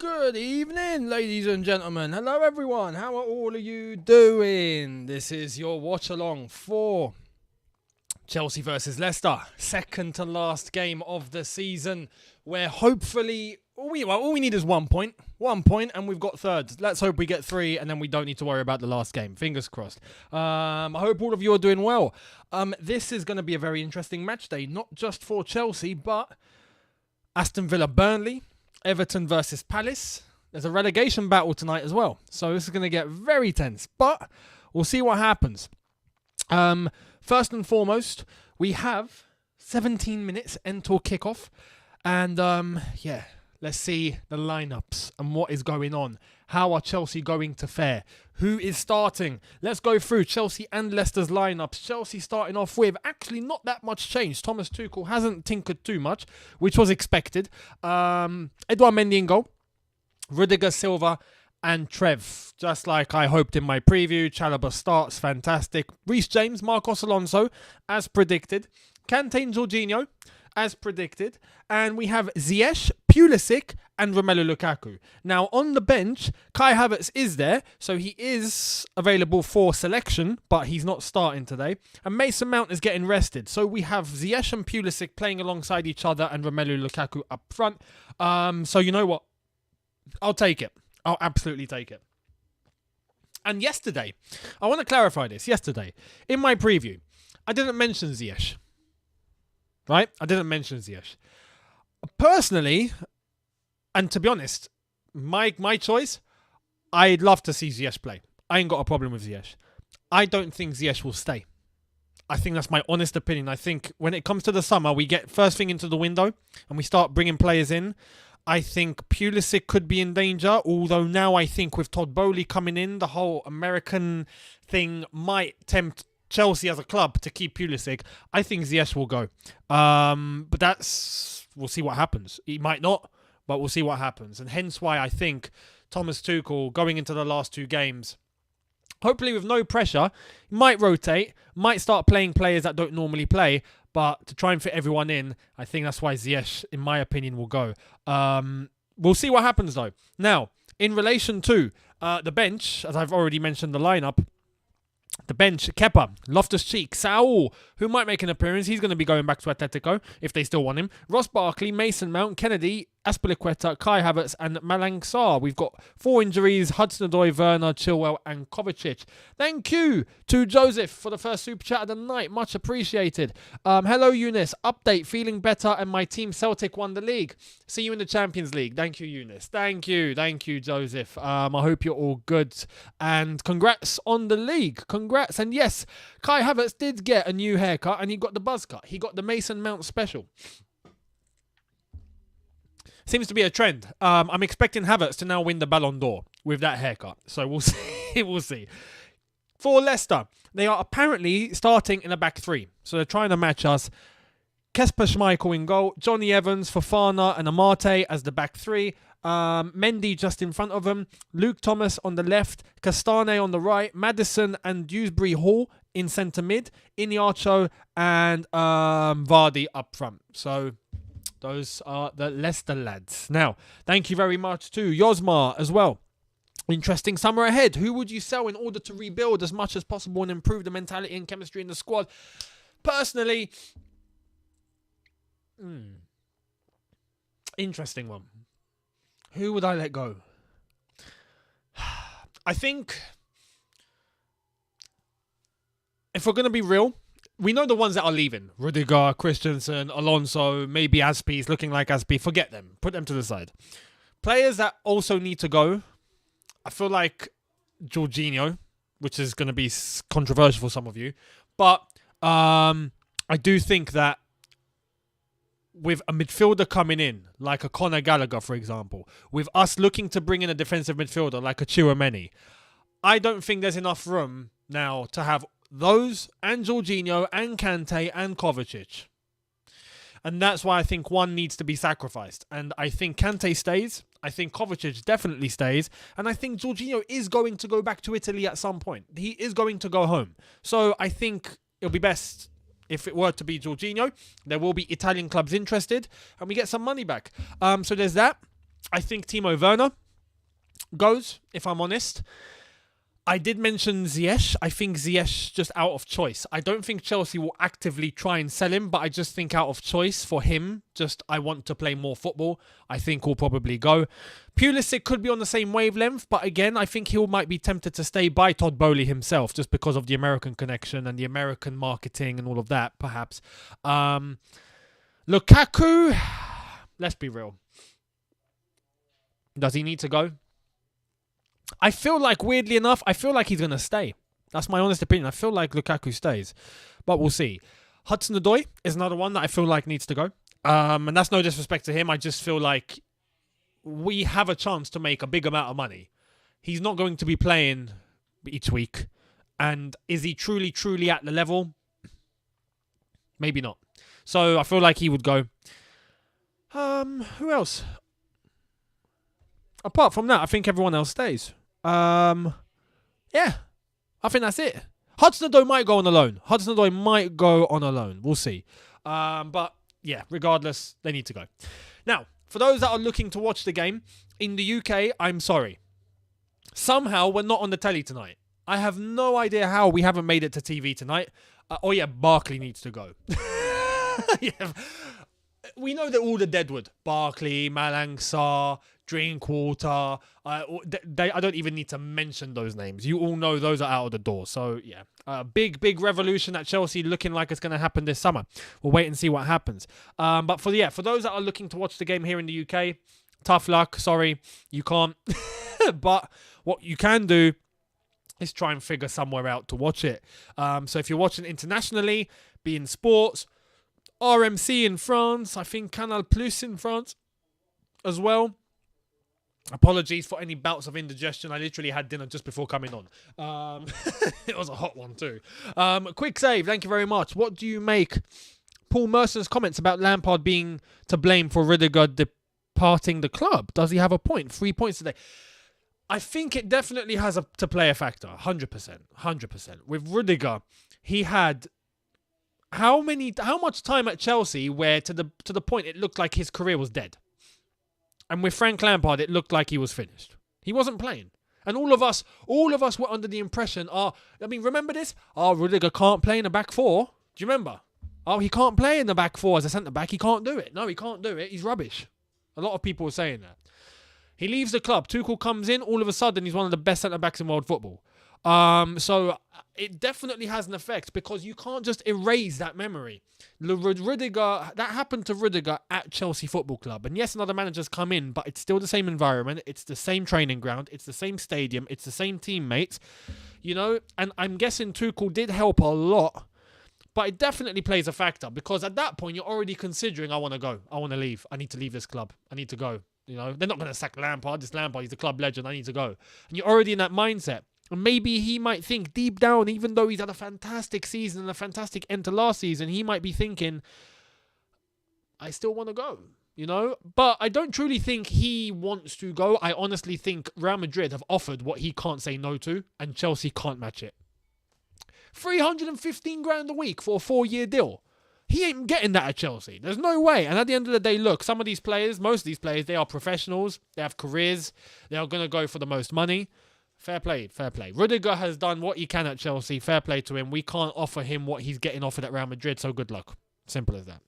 Good evening, ladies and gentlemen. Hello, everyone. How are all of you doing? This is your watch along for Chelsea versus Leicester. Second to last game of the season, where hopefully all we need is 1 point. 1 point, and we've got third. Let's hope we get 3, and then we don't need to worry about the last game. Fingers crossed. I hope all of you are doing well. This is going to be a very interesting match day, not just for Chelsea, but Aston Villa Burnley, Everton versus Palace. There's a relegation battle tonight as well. So this is going to get very tense. But we'll see what happens. First and foremost, we have 17 minutes until kickoff. And let's see the lineups and what is going on. How are Chelsea going to fare? Who is starting? Let's go through Chelsea and Leicester's lineups. Chelsea starting off with actually not that much change. Thomas Tuchel hasn't tinkered too much, which was expected. Edouard Mendy in goal, Rudiger, Silva, and Trev. Just like I hoped in my preview. Chalobah starts, fantastic. Reece James, Marcos Alonso, as predicted. Kante and Jorginho, as predicted. And we have Ziyech, Pulisic, and Romelu Lukaku. Now, on the bench, Kai Havertz is there, so he is available for selection, but he's not starting today. And Mason Mount is getting rested. So we have Ziyech and Pulisic playing alongside each other and Romelu Lukaku up front. So you know what? I'll take it. I'll absolutely take it. And yesterday, I want to clarify this. Yesterday, in my preview, I didn't mention Ziyech. Right? I didn't mention Ziyech. Personally, and to be honest, my choice, I'd love to see Ziyech play. I ain't got a problem with Ziyech. I don't think Ziyech will stay. I think that's my honest opinion. I think when it comes to the summer, we get first thing into the window and we start bringing players in. I think Pulisic could be in danger, although now I think with Todd Bowley coming in, the whole American thing might tempt Chelsea as a club to keep Pulisic. I think Ziyech will go. But we'll see what happens. He might not, but we'll see what happens. And hence why I think Thomas Tuchel, going into the last 2 games, hopefully with no pressure, might rotate, might start playing players that don't normally play, but to try and fit everyone in, I think that's why Ziyech, in my opinion, will go. We'll see what happens, though. Now, in relation to the bench, as I've already mentioned the lineup, the bench, Kepa, Loftus-Cheek, Saul, who might make an appearance. He's going to be going back to Atletico if they still want him. Ross Barkley, Mason Mount, Kennedy, Azpilicueta, Kai Havertz, and Malang Sarr. We've got 4 injuries: Hudson-Odoi, Werner, Chilwell, and Kovacic. Thank you to Joseph for the first super chat of the night. Much appreciated. Hello, Younes. Update, feeling better, and my team Celtic won the league. See you in the Champions League. Thank you, Younes. Thank you, Joseph. I hope you're all good. And congrats on the league. Congrats. And yes, Kai Havertz did get a new haircut, and he got the buzz cut. He got the Mason Mount special. Seems to be a trend. I'm expecting Havertz to now win the Ballon d'Or with that haircut. So we'll see. We'll see. For Leicester, they are apparently starting in a back 3. So they're trying to match us. Kasper Schmeichel in goal. Johnny Evans, Fofana and Amate as the back 3. Mendy just in front of them. Luke Thomas on the left. Castane on the right. Maddison and Dewsbury Hall in centre mid. Iniacho and Vardy up front. So those are the Leicester lads. Now, thank you very much to Yosmar as well. Interesting summer ahead. Who would you sell in order to rebuild as much as possible and improve the mentality and chemistry in the squad? Personally, interesting one. Who would I let go? I think, if we're going to be real, we know the ones that are leaving. Rudiger, Christensen, Alonso, maybe Aspi is looking like Aspi. Forget them. Put them to the side. Players that also need to go, I feel like Jorginho, which is going to be controversial for some of you. But I do think that with a midfielder coming in, like a Conor Gallagher, for example, with us looking to bring in a defensive midfielder like a Chouameni, I don't think there's enough room now to have those and Jorginho and Kante and Kovacic. And that's why I think one needs to be sacrificed. And I think Kante stays. I think Kovacic definitely stays. And I think Jorginho is going to go back to Italy at some point. He is going to go home. So I think it'll be best if it were to be Jorginho. There will be Italian clubs interested. And we get some money back. So there's that. I think Timo Werner goes, if I'm honest. I did mention Ziyech. I think Ziyech just out of choice. I don't think Chelsea will actively try and sell him, but I just think out of choice for him, just I want to play more football, I think will probably go. Pulisic could be on the same wavelength, but again, I think he might be tempted to stay by Todd Boehly himself, just because of the American connection and the American marketing and all of that, perhaps. Lukaku, let's be real. Does he need to go? I feel like, weirdly enough, I feel like he's going to stay. That's my honest opinion. I feel like Lukaku stays. But we'll see. Hudson-Odoi is another one that I feel like needs to go. And that's no disrespect to him. I just feel like we have a chance to make a big amount of money. He's not going to be playing each week. And is he truly, truly at the level? Maybe not. So I feel like he would go. Who else? Apart from that, I think everyone else stays. Yeah, I think that's it. Hudson-Odoi might go on a loan. We'll see. But yeah, regardless, they need to go. Now, for those that are looking to watch the game, in the UK, I'm sorry. Somehow, we're not on the telly tonight. I have no idea how we haven't made it to TV tonight. Barkley needs to go. Yeah. We know that all the Deadwood, Barkley, Malang Sarr, Drinkwater, I don't even need to mention those names. You all know those are out of the door. So, yeah, big revolution at Chelsea looking like it's going to happen this summer. We'll wait and see what happens. But for those that are looking to watch the game here in the UK, tough luck. Sorry, you can't. But what you can do is try and figure somewhere out to watch it. So if you're watching internationally, be in sports, RMC in France, I think Canal Plus in France as well. Apologies for any bouts of indigestion. I literally had dinner just before coming on. It was a hot one too. Quick save, thank you very much. What do you make Paul Mercer's comments about Lampard being to blame for Rudiger departing the club? Does he have a point? 3 points today. I think it definitely has to play a factor. 100%. With Rudiger, he had how much time at Chelsea where to the point it looked like his career was dead. And with Frank Lampard, it looked like he was finished. He wasn't playing. And all of us were under the impression, remember this? Rudiger can't play in the back four. Do you remember? He can't play in the back four as a centre-back. He can't do it. No, he can't do it. He's rubbish. A lot of people were saying that. He leaves the club. Tuchel comes in. All of a sudden, he's one of the best centre-backs in world football. So it definitely has an effect because you can't just erase that memory. Rudiger, that happened to Rudiger at Chelsea Football Club. And yes, another manager's come in, but it's still the same environment. It's the same training ground. It's the same stadium. It's the same teammates, and I'm guessing Tuchel did help a lot, but it definitely plays a factor because at that point, you're already considering, I want to go. I want to leave. I need to leave this club. I need to go. They're not going to sack Lampard. This Lampard, he's the club legend. I need to go. And you're already in that mindset. And maybe he might think deep down, even though he's had a fantastic season and a fantastic end to last season, he might be thinking, I still want to go, But I don't truly think he wants to go. I honestly think Real Madrid have offered what he can't say no to, and Chelsea can't match it. 315 grand a week for a 4-year deal. He ain't getting that at Chelsea. There's no way. And at the end of the day, look, most of these players, they are professionals. They have careers. They are going to go for the most money. Fair play. Rudiger has done what he can at Chelsea. Fair play to him. We can't offer him what he's getting offered at Real Madrid, so good luck. Simple as that.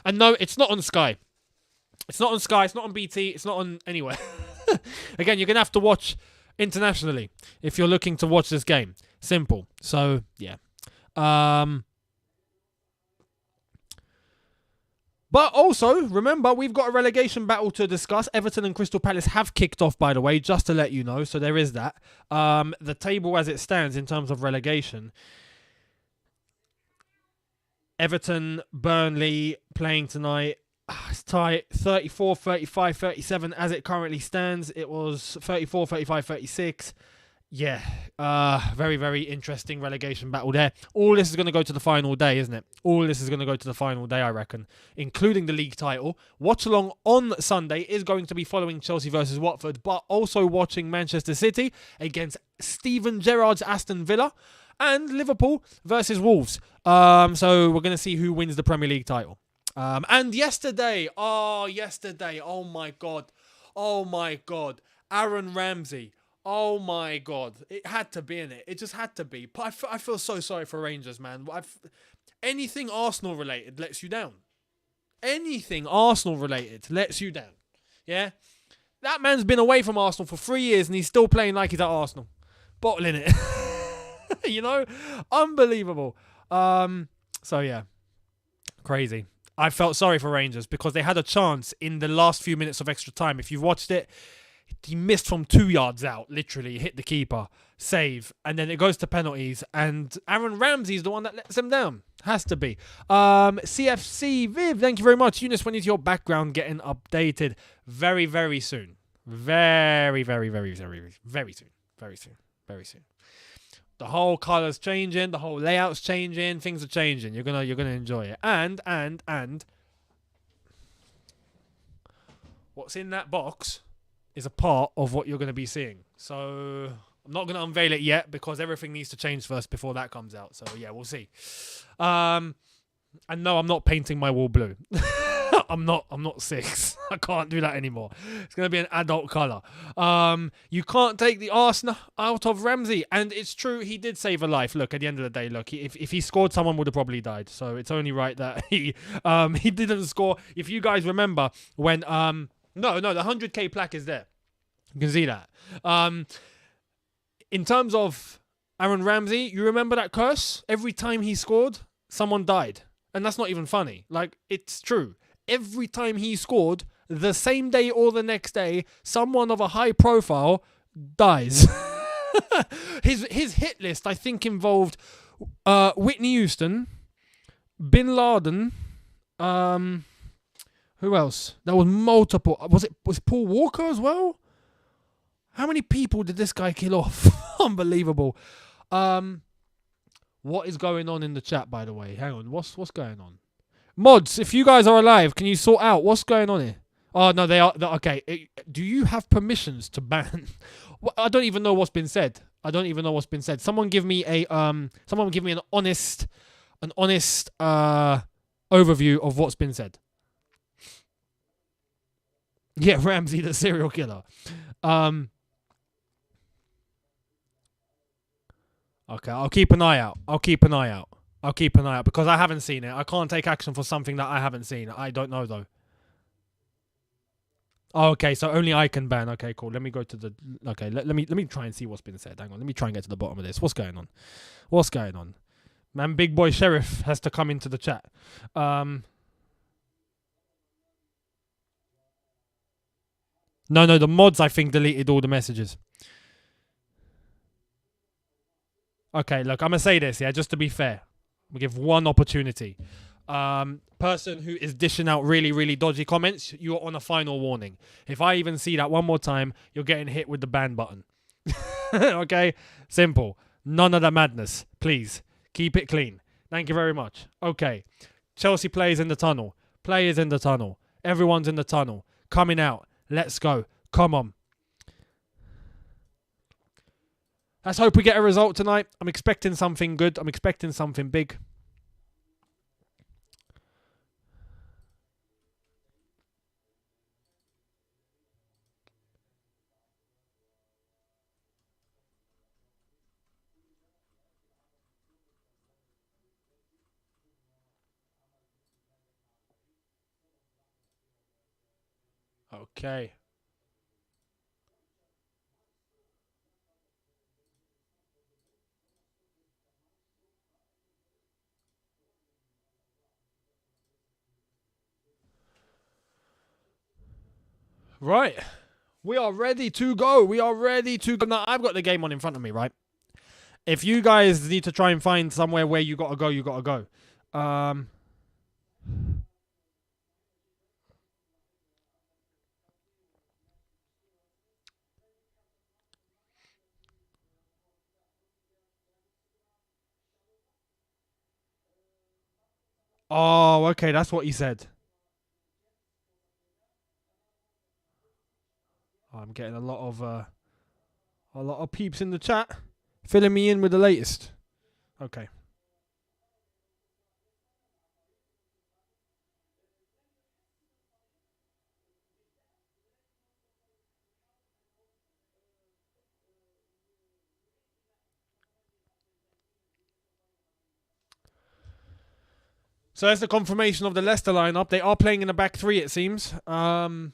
And no, it's not on Sky. It's not on BT, it's not on anywhere. Again, you're going to have to watch internationally if you're looking to watch this game. Simple. So, yeah. But also, remember, we've got a relegation battle to discuss. Everton and Crystal Palace have kicked off, by the way, just to let you know. So there is that. The table as it stands in terms of relegation. Everton, Burnley playing tonight. It's tight. 34, 35, 37 as it currently stands. It was 34, 35, 36. Yeah, very, very interesting relegation battle there. All this is going to go to the final day, isn't it? All this is going to go to the final day, I reckon, including the league title. Watch along on Sunday is going to be following Chelsea versus Watford, but also watching Manchester City against Steven Gerrard's Aston Villa. And Liverpool versus Wolves. So we're going to see who wins the Premier League title. And yesterday, oh my God, Aaron Ramsey. Oh my God, it had to be in it. It just had to be. But I feel so sorry for Rangers, man. Anything Arsenal related lets you down. Anything Arsenal related lets you down. Yeah? That man's been away from Arsenal for 3 years and he's still playing like he's at Arsenal. Bottling it. You know? Unbelievable. So yeah. Crazy. I felt sorry for Rangers because they had a chance in the last few minutes of extra time. If you've watched it, he missed from 2 yards out, literally hit the keeper, save, and then it goes to penalties, and Aaron Ramsey's the one that lets them down. Has to be. CFC Viv, thank you very much. Younes, when is your background getting updated? Very, very soon. Very, very, very, very, very soon. Very soon. Very soon. The whole colour's changing, the whole layout's changing, things are changing. You're gonna enjoy it. And what's in that box is a part of what you're going to be seeing. So I'm not going to unveil it yet because everything needs to change first before that comes out. So yeah, we'll see. And no, I'm not painting my wall blue. I'm not 6. I can't do that anymore. It's going to be an adult colour. You can't take the Arsenal out of Ramsey. And it's true, he did save a life. Look, at the end of the day, look, if he scored, someone would have probably died. So it's only right that he didn't score. If you guys remember when... No, the 100k plaque is there. You can see that. In terms of Aaron Ramsey, you remember that curse? Every time he scored, someone died. And that's not even funny. Like, it's true. Every time he scored, the same day or the next day, someone of a high profile dies. His hit list, I think, involved Whitney Houston, Bin Laden, who else? There was multiple. Was Paul Walker as well? How many people did this guy kill off? Unbelievable. What is going on in the chat, by the way? Hang on. What's going on? Mods, if you guys are alive, can you sort out what's going on here? Oh, no, they are. Okay. Do you have permissions to ban? I don't even know what's been said. Someone give me an honest overview of what's been said. Yeah, Ramsey, the serial killer. Okay, I'll keep an eye out because I haven't seen it. I can't take action for something that I haven't seen. I don't know, though. Oh, okay, so only I can ban. Okay, cool. Let me go to the... Okay, let me try and see what's been said. Hang on, let me try and get to the bottom of this. What's going on? Man, Big Boy Sheriff has to come into the chat. No, the mods, I think, deleted all the messages. Okay, look, I'm going to say this, yeah, just to be fair. We give one opportunity. Person who is dishing out really, really dodgy comments, you're on a final warning. If I even see that one more time, you're getting hit with the ban button. Okay? Simple. None of the madness. Please. Keep it clean. Thank you very much. Okay. Chelsea players in the tunnel. Everyone's in the tunnel. Coming out. Let's go. Come on. Let's hope we get a result tonight. I'm expecting something good. I'm expecting something big. Okay. Right. We are ready to go. Now, I've got the game on in front of me, right? If you guys need to try and find somewhere where you got to go, you got to go. Oh, okay. That's what he said. I'm getting a lot of peeps in the chat, filling me in with the latest. Okay. So that's the confirmation of the Leicester lineup. They are playing in a back three, it seems. And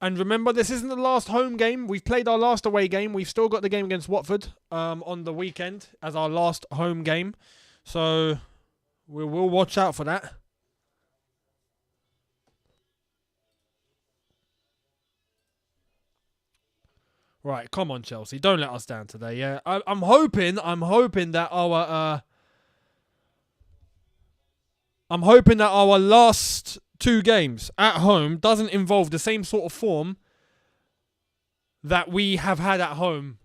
remember, this isn't the last home game. We've played our last away game. We've still got the game against Watford on the weekend as our last home game. So we will watch out for that. Right, come on, Chelsea. Don't let us down today, yeah? I'm hoping that our last two games at home doesn't involve the same sort of form that we have had at home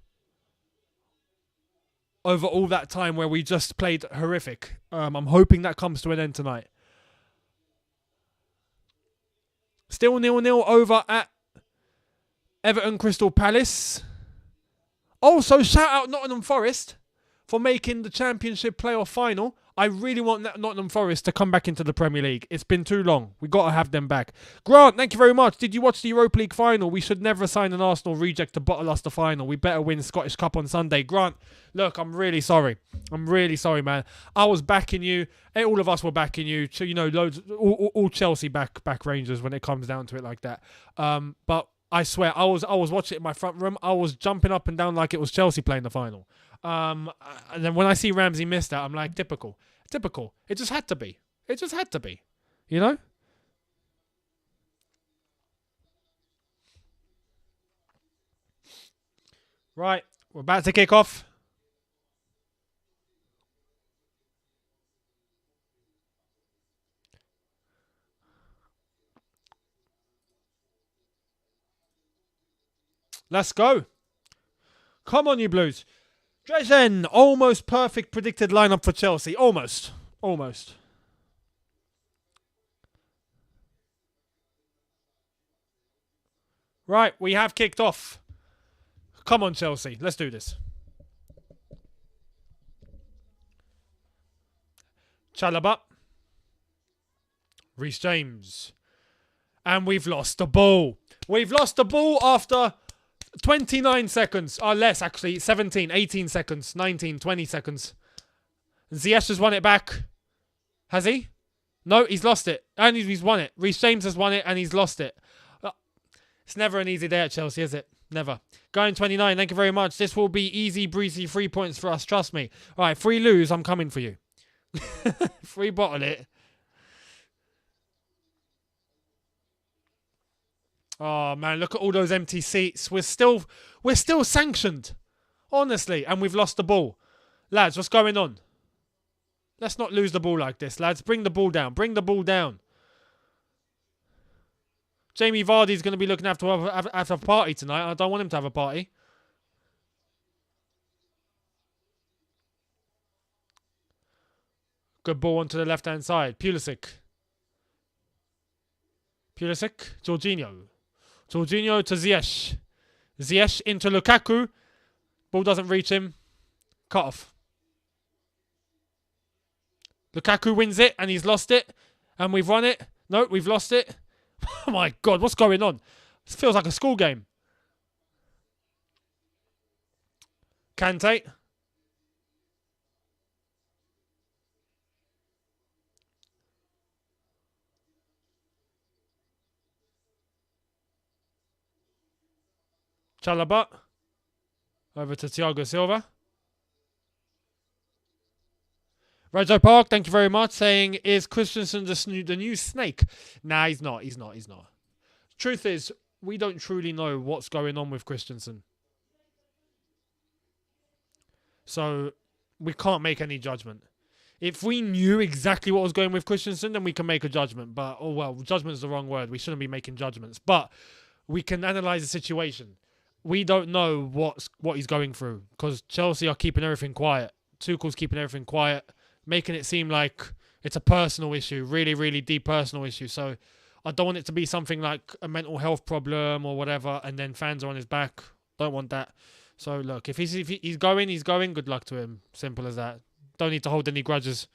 over all that time where we just played horrific. I'm hoping that comes to an end tonight. Still 0-0 over at Everton Crystal Palace. Also, shout out Nottingham Forest for making the Championship playoff final. I really want Nottingham Forest to come back into the Premier League. It's been too long. We've got to have them back. Grant, thank you very much. Did you watch the Europa League final? We should never sign an Arsenal reject to bottle us the final. We better win Scottish Cup on Sunday. Grant, look, I'm really sorry. I'm really sorry, man. I was backing you. All of us were backing you. You know, loads, all Chelsea back Rangers when it comes down to it like that. But I swear, I was watching it in my front room. I was jumping up and down like it was Chelsea playing the final. And then when I see Ramsey miss that, I'm like, typical. It just had to be. You know? Right, we're about to kick off. Let's go. Come on, you Blues. Drezen, almost perfect predicted lineup for Chelsea. Almost. Right, we have kicked off. Come on, Chelsea. Let's do this. Chalobah. Reece James. And we've lost the ball. We've lost the ball after 29 seconds. Or less, actually. 17, 18 seconds. 19, 20 seconds. Ziyech has won it back. Has he? No, he's lost it. And he's won it. Reece James has won it and he's lost it. It's never an easy day at Chelsea, is it? Never. Going 29, thank you very much. This will be easy, breezy, 3 points for us. Trust me. All right, 3 lose, I'm coming for you. 3 bottle it. Oh, man, look at all those empty seats. We're still sanctioned. Honestly, and we've lost the ball. Lads, what's going on? Let's not lose the ball like this, lads. Bring the ball down. Jamie Vardy's going to be looking to have a party tonight. I don't want him to have a party. Good ball onto the left-hand side. Pulisic. Jorginho to Ziyech. Ziyech into Lukaku. Ball doesn't reach him. Cut off. Lukaku wins it and he's lost it. And we've won it. No, we've lost it. Oh my God, what's going on? This feels like a school game. Kante. Chalobah. Over to Thiago Silva. Rejo Park, thank you very much, saying, is Christensen the new snake? Nah, he's not. Truth is, we don't truly know what's going on with Christensen. So, we can't make any judgment. If we knew exactly what was going with Christensen, then we can make a judgment. But, oh well, judgment is the wrong word. We shouldn't be making judgments. But, we can analyse the situation. We don't know what he's going through, because Chelsea are keeping everything quiet. Tuchel's keeping everything quiet, making it seem like it's a personal issue, really, really deep personal issue. So I don't want it to be something like a mental health problem or whatever, and then fans are on his back. Don't want that. So look, if he's going, he's going. Good luck to him. Simple as that. Don't need to hold any grudges.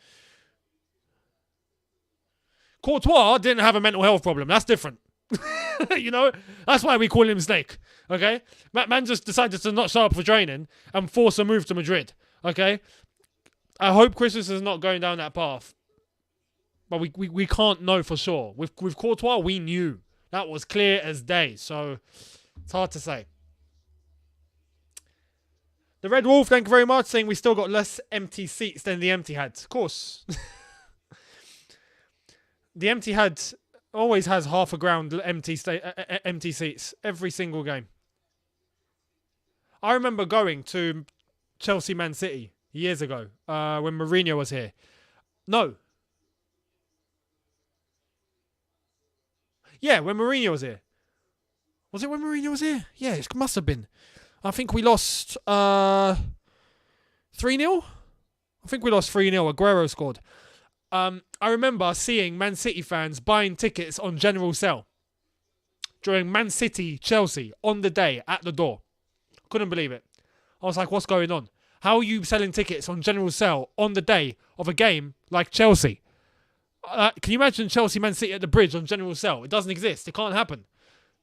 Courtois didn't have a mental health problem. That's different. You know, that's why we call him Snake. Okay, man just decided to not show up for training and force a move to Madrid. Okay, I hope Christmas is not going down that path, but we can't know for sure. With Courtois, we knew that was clear as day. So it's hard to say. The Red Wolf, thank you very much, saying we still got less empty seats than the empty had. Of course, the empty had always has half a ground empty seats every single game. I remember going to Chelsea Man City years ago when Mourinho was here. No. Yeah, when Mourinho was here. Was it when Mourinho was here? Yeah, it must have been. I think we lost 3-0. I think we lost 3-0. Aguero scored. I remember seeing Man City fans buying tickets on general sale during Man City Chelsea on the day at the door. Couldn't believe it. I was like, what's going on? How are you selling tickets on general sale on the day of a game like Chelsea? Can you imagine Chelsea Man City at the bridge on general sale? It doesn't exist. It can't happen.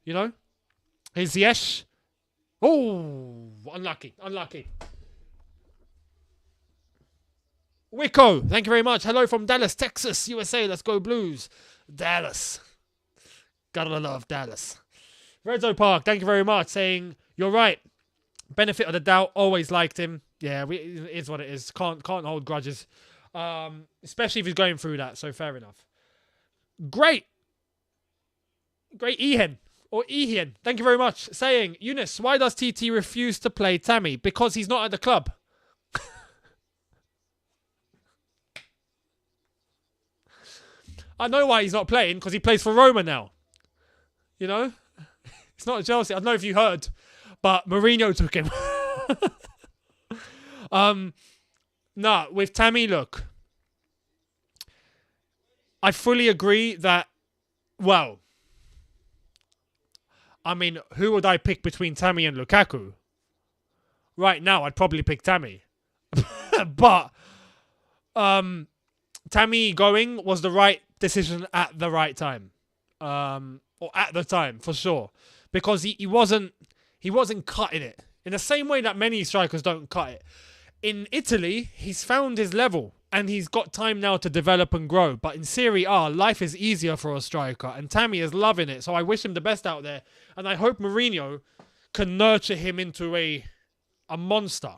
You know? Here's Ziyech. Oh, unlucky. Wicco, thank you very much. Hello from Dallas, Texas, USA. Let's go Blues. Dallas. Gotta love Dallas. Redzo Park, thank you very much. Saying, you're right. Benefit of the doubt. Always liked him. Yeah, it is what it is. Can't hold grudges. Especially if he's going through that. So fair enough. Great Ehen. Or Ehien. Thank you very much. Saying, Younes, why does TT refuse to play Tammy? Because he's not at the club. I know why he's not playing, because he plays for Roma now. You know? It's not Chelsea. I don't know if you heard, but Mourinho took him. No, with Tammy, look. I fully agree that, well, I mean, who would I pick between Tammy and Lukaku? Right now, I'd probably pick Tammy. But Tammy going was the right decision at the right time. Or at the time, for sure. Because he wasn't cutting it. In the same way that many strikers don't cut it. In Italy, he's found his level. And he's got time now to develop and grow. But in Serie A, life is easier for a striker. And Tammy is loving it. So I wish him the best out there. And I hope Mourinho can nurture him into a monster.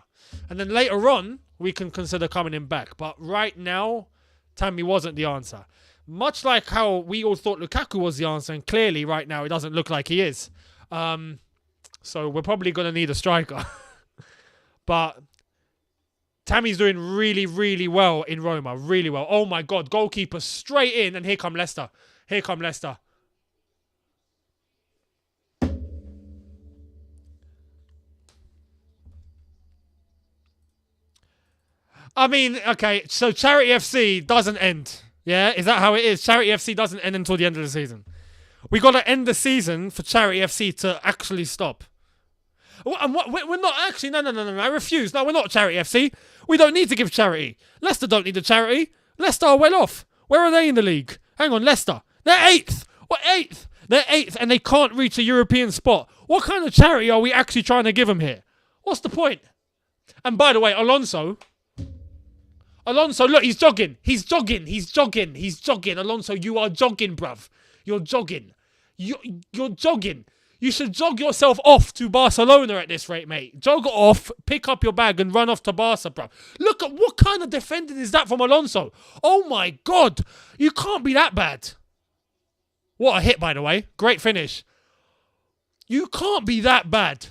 And then later on, we can consider coming him back. But right now, Tammy wasn't the answer. Much like how we all thought Lukaku was the answer. And clearly, right now, it doesn't look like he is. So we're probably going to need a striker. But Tammy's doing really, really well in Roma. Really well. Oh my God. Goalkeeper straight in. And here come Leicester. Here come Leicester. I mean, okay. So Charity FC doesn't end. Yeah? Is that how it is? Charity FC doesn't end until the end of the season. We got to end the season for Charity FC to actually stop. And we're not actually. No. I refuse. No, we're not Charity FC. We don't need to give charity. Leicester don't need a charity. Leicester are well off. Where are they in the league? Hang on, Leicester. They're 8th. What 8th? They're 8th and they can't reach a European spot. What kind of charity are we actually trying to give them here? What's the point? And by the way, Alonso, look, he's jogging. Alonso, you are jogging, bruv. You're jogging. You're jogging. You should jog yourself off to Barcelona at this rate, mate. Jog off, pick up your bag and run off to Barca, bro. Look at what kind of defending is that from Alonso. Oh my God. You can't be that bad. What a hit, by the way. Great finish. You can't be that bad.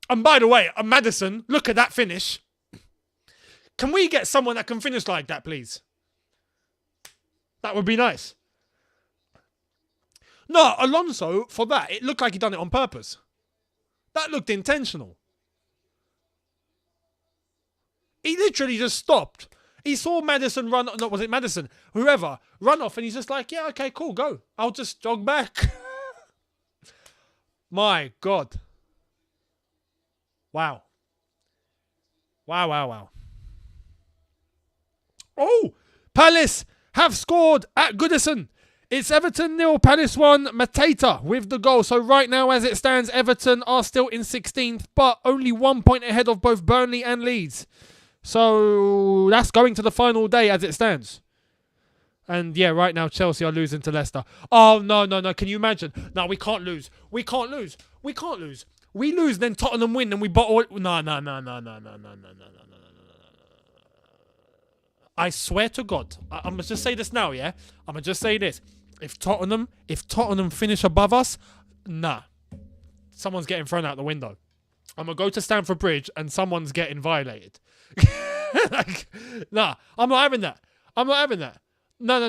And by the way, Maddison, look at that finish. Can we get someone that can finish like that, please? That would be nice. No, Alonso, for that, it looked like he done it on purpose. That looked intentional. He literally just stopped. He saw Maddison run, no, was it Maddison? Whoever, run off, and he's just like, yeah, okay, cool, go. I'll just jog back. My God. Wow. Wow. Oh, Palace have scored at Goodison. It's Everton 0, Palace 1, Mateta with the goal. So right now, as it stands, Everton are still in 16th, but only 1 point ahead of both Burnley and Leeds. So that's going to the final day as it stands. And yeah, right now, Chelsea are losing to Leicester. Oh, no. Can you imagine? No, we can't lose. We We lose, then Tottenham win, and we bottle. No. I swear to God, I'm gonna just say this now, yeah. I'm gonna just say this: if Tottenham finish above us, nah, someone's getting thrown out the window. I'm gonna go to Stamford Bridge, and someone's getting violated. Nah, I'm not having that. No.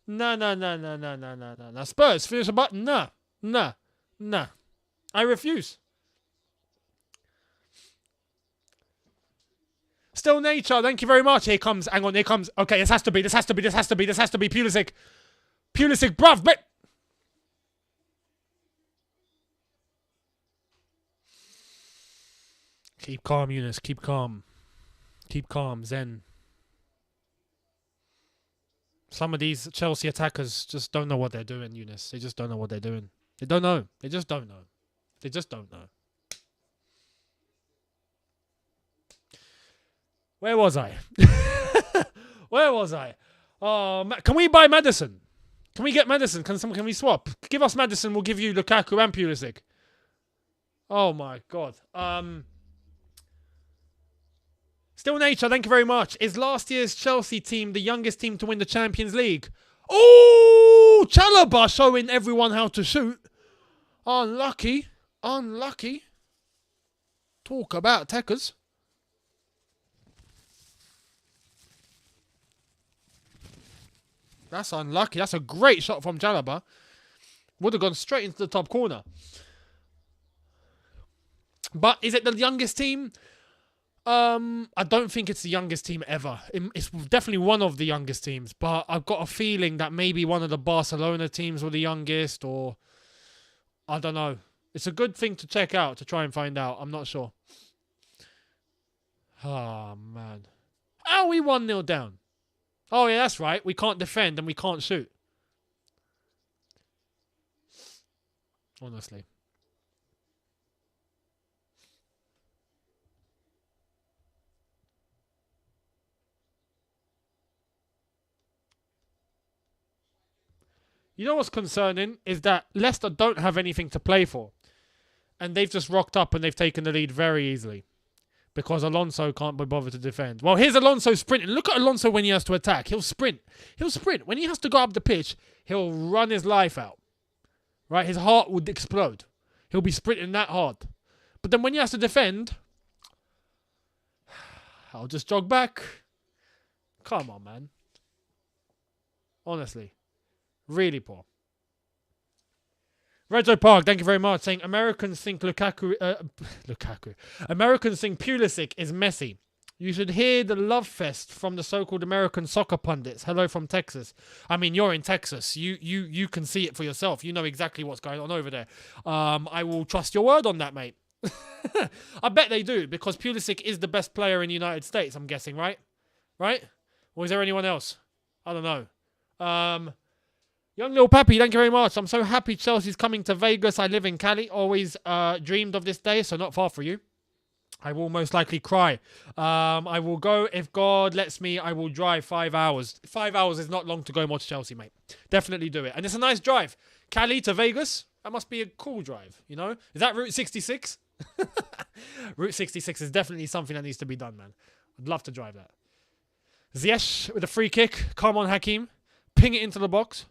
No. Spurs finish above. Nah. I refuse. Still nature, thank you very much. Here comes. Okay, this has to be Pulisic. Bruv, but keep calm, Younes. Keep calm, Zen. Some of these Chelsea attackers just don't know what they're doing, Younes. They just don't know what they're doing. They don't know. They just don't know. Where was I? Oh, can we buy Maddison? Can we get Maddison? Can we swap? Give us Maddison. We'll give you Lukaku and Pulisic. Oh my God. Still nature. Thank you very much. Is last year's Chelsea team the youngest team to win the Champions League? Oh, Chalobah showing everyone how to shoot. Unlucky. Talk about techers. That's unlucky. That's a great shot from Chalobah. Would have gone straight into the top corner. But is it the youngest team? I don't think it's the youngest team ever. It's definitely one of the youngest teams. But I've got a feeling that maybe one of the Barcelona teams were the youngest, or I don't know. It's a good thing to check out, to try and find out. I'm not sure. Oh, man. How are we 1-0 down? Oh, yeah, that's right. We can't defend and we can't shoot. Honestly. You know what's concerning is that Leicester don't have anything to play for. And they've just rocked up and they've taken the lead very easily. Because Alonso can't be bothered to defend. Well, here's Alonso sprinting. Look at Alonso when he has to attack. He'll sprint. When he has to go up the pitch, he'll run his life out. Right? His heart would explode. He'll be sprinting that hard. But then when he has to defend, I'll just jog back. Come on, man. Honestly. Really poor. Reggio Park, thank you very much. Saying Americans think Americans think Pulisic is Messi. You should hear the love fest from the so-called American soccer pundits. Hello from Texas. I mean, you're in Texas. You can see it for yourself. You know exactly what's going on over there. I will trust your word on that, mate. I bet they do, because Pulisic is the best player in the United States, I'm guessing, right? Right? Or is there anyone else? I don't know. Young Lil Pappy, thank you very much. I'm so happy Chelsea's coming to Vegas. I live in Cali. Always dreamed of this day, so not far for you. I will most likely cry. I will go, if God lets me, I will drive 5 hours. 5 hours is not long to go and watch Chelsea, mate. Definitely do it. And it's a nice drive. Cali to Vegas, that must be a cool drive, you know? Is that Route 66? Route 66 is definitely something that needs to be done, man. I'd love to drive that. Ziyech with a free kick. Come on, Hakim. Ping it into the box.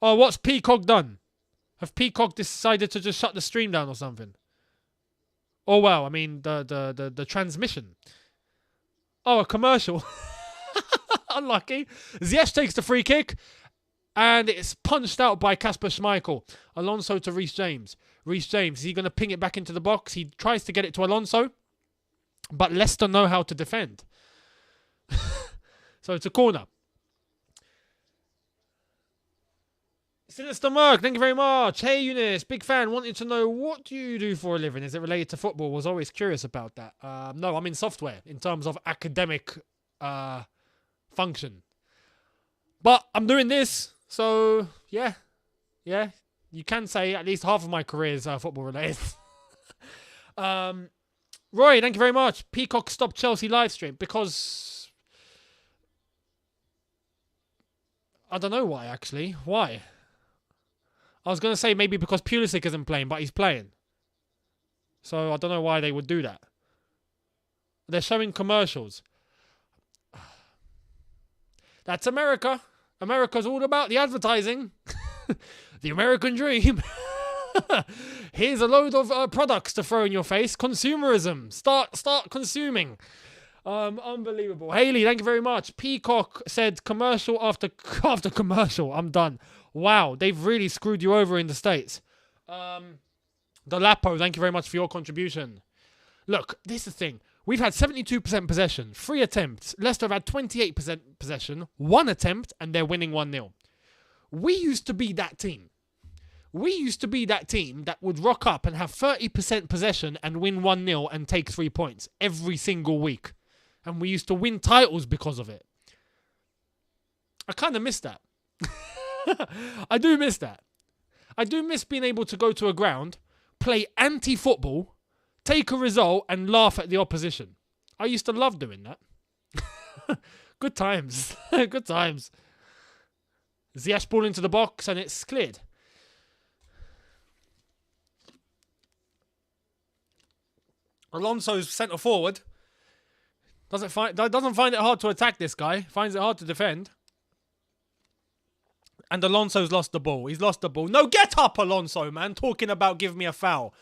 Oh, what's Peacock done? Have Peacock decided to just shut the stream down or something? Oh, wow. I mean, the transmission. Oh, a commercial. Unlucky. Ziyech takes the free kick. And it's punched out by Kasper Schmeichel. Alonso to Reece James. Reece James, is he going to ping it back into the box? He tries to get it to Alonso. But Leicester know how to defend. So it's a corner. Sinister Merc, thank you very much. Hey Younes, big fan. Wanted to know, what do you do for a living? Is it related to football? Was always curious about that. No, I'm in software in terms of academic function. But I'm doing this, so yeah. You can say at least half of my career is football related. Roy, thank you very much. Peacock stopped Chelsea live stream because I don't know why actually. Why? I was going to say maybe because Pulisic isn't playing, but he's playing. So I don't know why they would do that. They're showing commercials. That's America. America's all about the advertising. The American dream. Here's a load of products to throw in your face. Consumerism. Start consuming. Unbelievable. Haley, thank you very much. Peacock said commercial after commercial. I'm done. Wow, they've really screwed you over in the States. Dolapo, thank you very much for your contribution. Look, this is the thing. We've had 72% possession, 3 attempts. Leicester have had 28% possession, 1 attempt, and they're winning 1-0. We used to be that team. We used to be that team that would rock up and have 30% possession and win 1-0 and take 3 points every single week. And we used to win titles because of it. I kind of miss that. I do miss that. I do miss being able to go to a ground, play anti-football, take a result and laugh at the opposition. I used to love doing that. Good times. Good times. Ziyech ball into the box and it's cleared. Alonso's centre forward. Doesn't find it hard to attack this guy. Finds it hard to defend. And Alonso's lost the ball. He's lost the ball. No, get up, Alonso, man. Talking about give me a foul.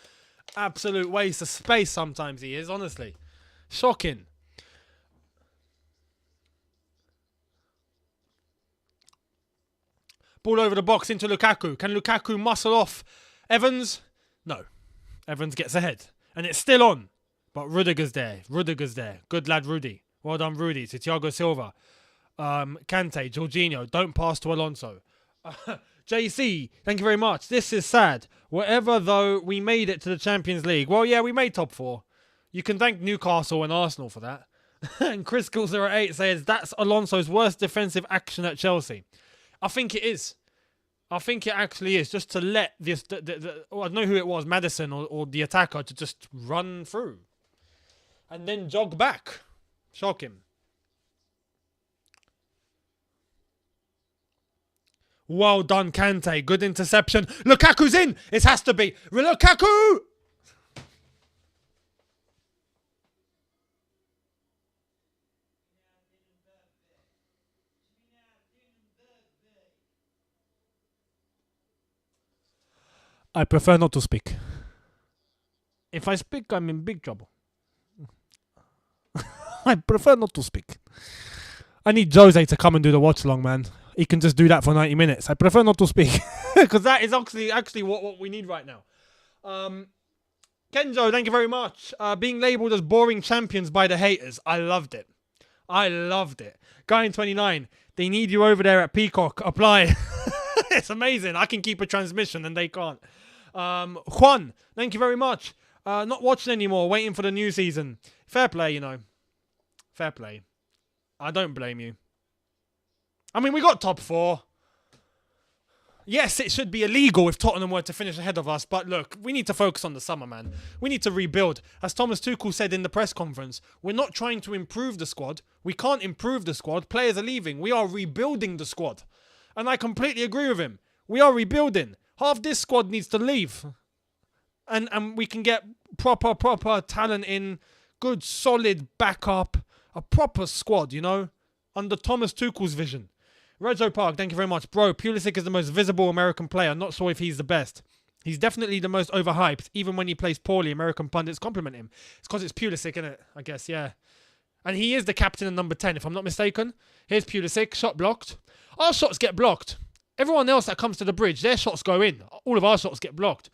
Absolute waste of space sometimes he is, honestly. Shocking. Ball over the box into Lukaku. Can Lukaku muscle off Evans? No. Evans gets ahead. And it's still on. But Rudiger's there. Good lad, Rudy. Well done, Rudy. To Thiago Silva. Kante, Jorginho. Don't pass to Alonso. JC, thank you very much. This is sad. Whatever, though, we made it to the Champions League. Well, yeah, we made top 4. You can thank Newcastle and Arsenal for that. And Chris Gill08 says, that's Alonso's worst defensive action at Chelsea. I think it is. I think it actually is. Just to let this, I don't know who it was, Maddison or the attacker, to just run through. And then jog back. Shock him. Well done, Kante. Good interception. Lukaku's in. It has to be. Lukaku! I prefer not to speak. If I speak, I'm in big trouble. I prefer not to speak. I need Jose to come and do the watch along, man. He can just do that for 90 minutes. I prefer not to speak. Because that is actually what we need right now. Kenzo, thank you very much. Being labelled as boring champions by the haters. I loved it. Guy in 29. They need you over there at Peacock. Apply. It's amazing. I can keep a transmission and they can't. Juan, thank you very much. Not watching anymore. Waiting for the new season. Fair play, you know. Fair play. I don't blame you. I mean, we got top 4. Yes, it should be illegal if Tottenham were to finish ahead of us. But look, we need to focus on the summer, man. We need to rebuild. As Thomas Tuchel said in the press conference, we're not trying to improve the squad. We can't improve the squad. Players are leaving. We are rebuilding the squad. And I completely agree with him. We are rebuilding. Half this squad needs to leave. And we can get proper talent in. Good, solid backup. A proper squad, you know. Under Thomas Tuchel's vision. Rezo Park, thank you very much. Bro, Pulisic is the most visible American player. Not sure if he's the best. He's definitely the most overhyped. Even when he plays poorly, American pundits compliment him. It's because it's Pulisic, isn't it? I guess, yeah. And he is the captain and number 10, if I'm not mistaken. Here's Pulisic, shot blocked. Our shots get blocked. Everyone else that comes to the bridge, their shots go in. All of our shots get blocked.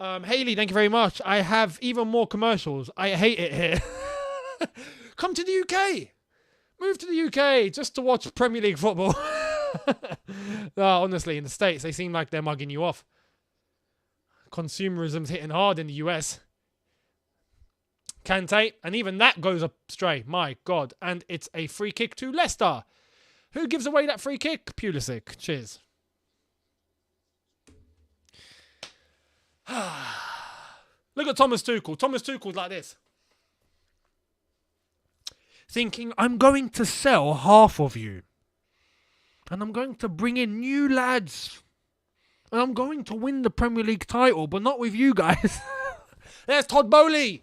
Haley, thank you very much. I have even more commercials. I hate it here. Come to the UK. Move to the UK just to watch Premier League football. No, honestly, in the States, they seem like they're mugging you off. Consumerism's hitting hard in the US. Kante, and even that goes astray. My God. And it's a free kick to Leicester. Who gives away that free kick? Pulisic. Cheers. Look at Thomas Tuchel. Thomas Tuchel's like this. Thinking, I'm going to sell half of you. And I'm going to bring in new lads. And I'm going to win the Premier League title, but not with you guys. There's Todd Bowley.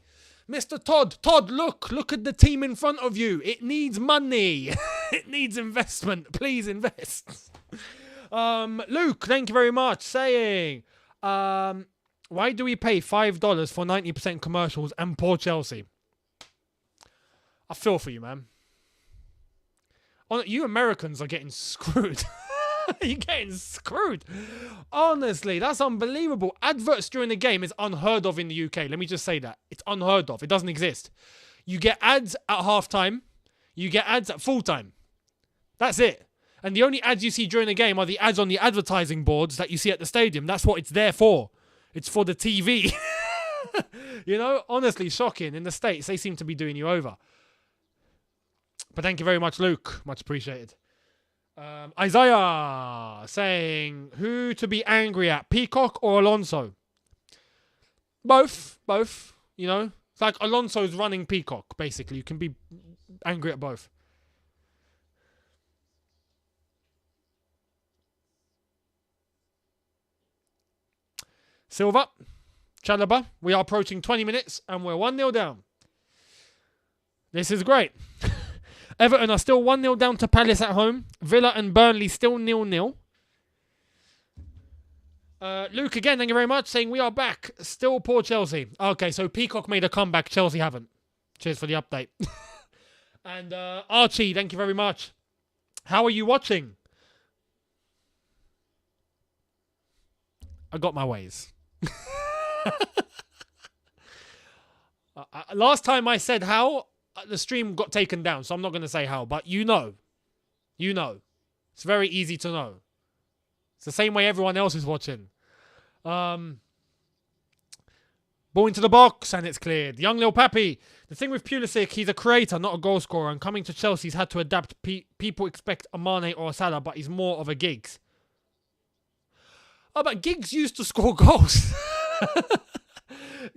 Mr. Todd. Todd, look at the team in front of you. It needs money. It needs investment. Please invest. Luke, thank you very much. Saying, why do we pay $5 for 90% commercials and poor Chelsea? I feel for you, man. You Americans are getting screwed. You're getting screwed. Honestly, that's unbelievable. Adverts during the game is unheard of in the UK. Let me just say that. It's unheard of. It doesn't exist. You get ads at half-time. You get ads at full-time. That's it. And the only ads you see during the game are the ads on the advertising boards that you see at the stadium. That's what it's there for. It's for the TV. You know, honestly, shocking. In the States, they seem to be doing you over. But thank you very much, Luke. Much appreciated. Isaiah saying, who to be angry at, Peacock or Alonso? Both. You know, it's like Alonso's running Peacock, basically. You can be angry at both. Silva, Chalobah, we are approaching 20 minutes and we're 1-0 down. This is great. Everton are still 1-0 down to Palace at home. Villa and Burnley still 0-0. Luke, again, thank you very much, saying we are back. Still poor Chelsea. Okay, so Peacock made a comeback. Chelsea haven't. Cheers for the update. And Archie, thank you very much. How are you watching? I got my ways. Last time I said how, the stream got taken down, so I'm not going to say how, but you know. You know. It's very easy to know. It's the same way everyone else is watching. Ball into the box, and it's cleared. Young Lil Pappy. The thing with Pulisic, he's a creator, not a goal scorer, and coming to Chelsea, he's had to adapt. People expect a Mane or a Salah, but he's more of a Giggs. Oh, but Giggs used to score goals.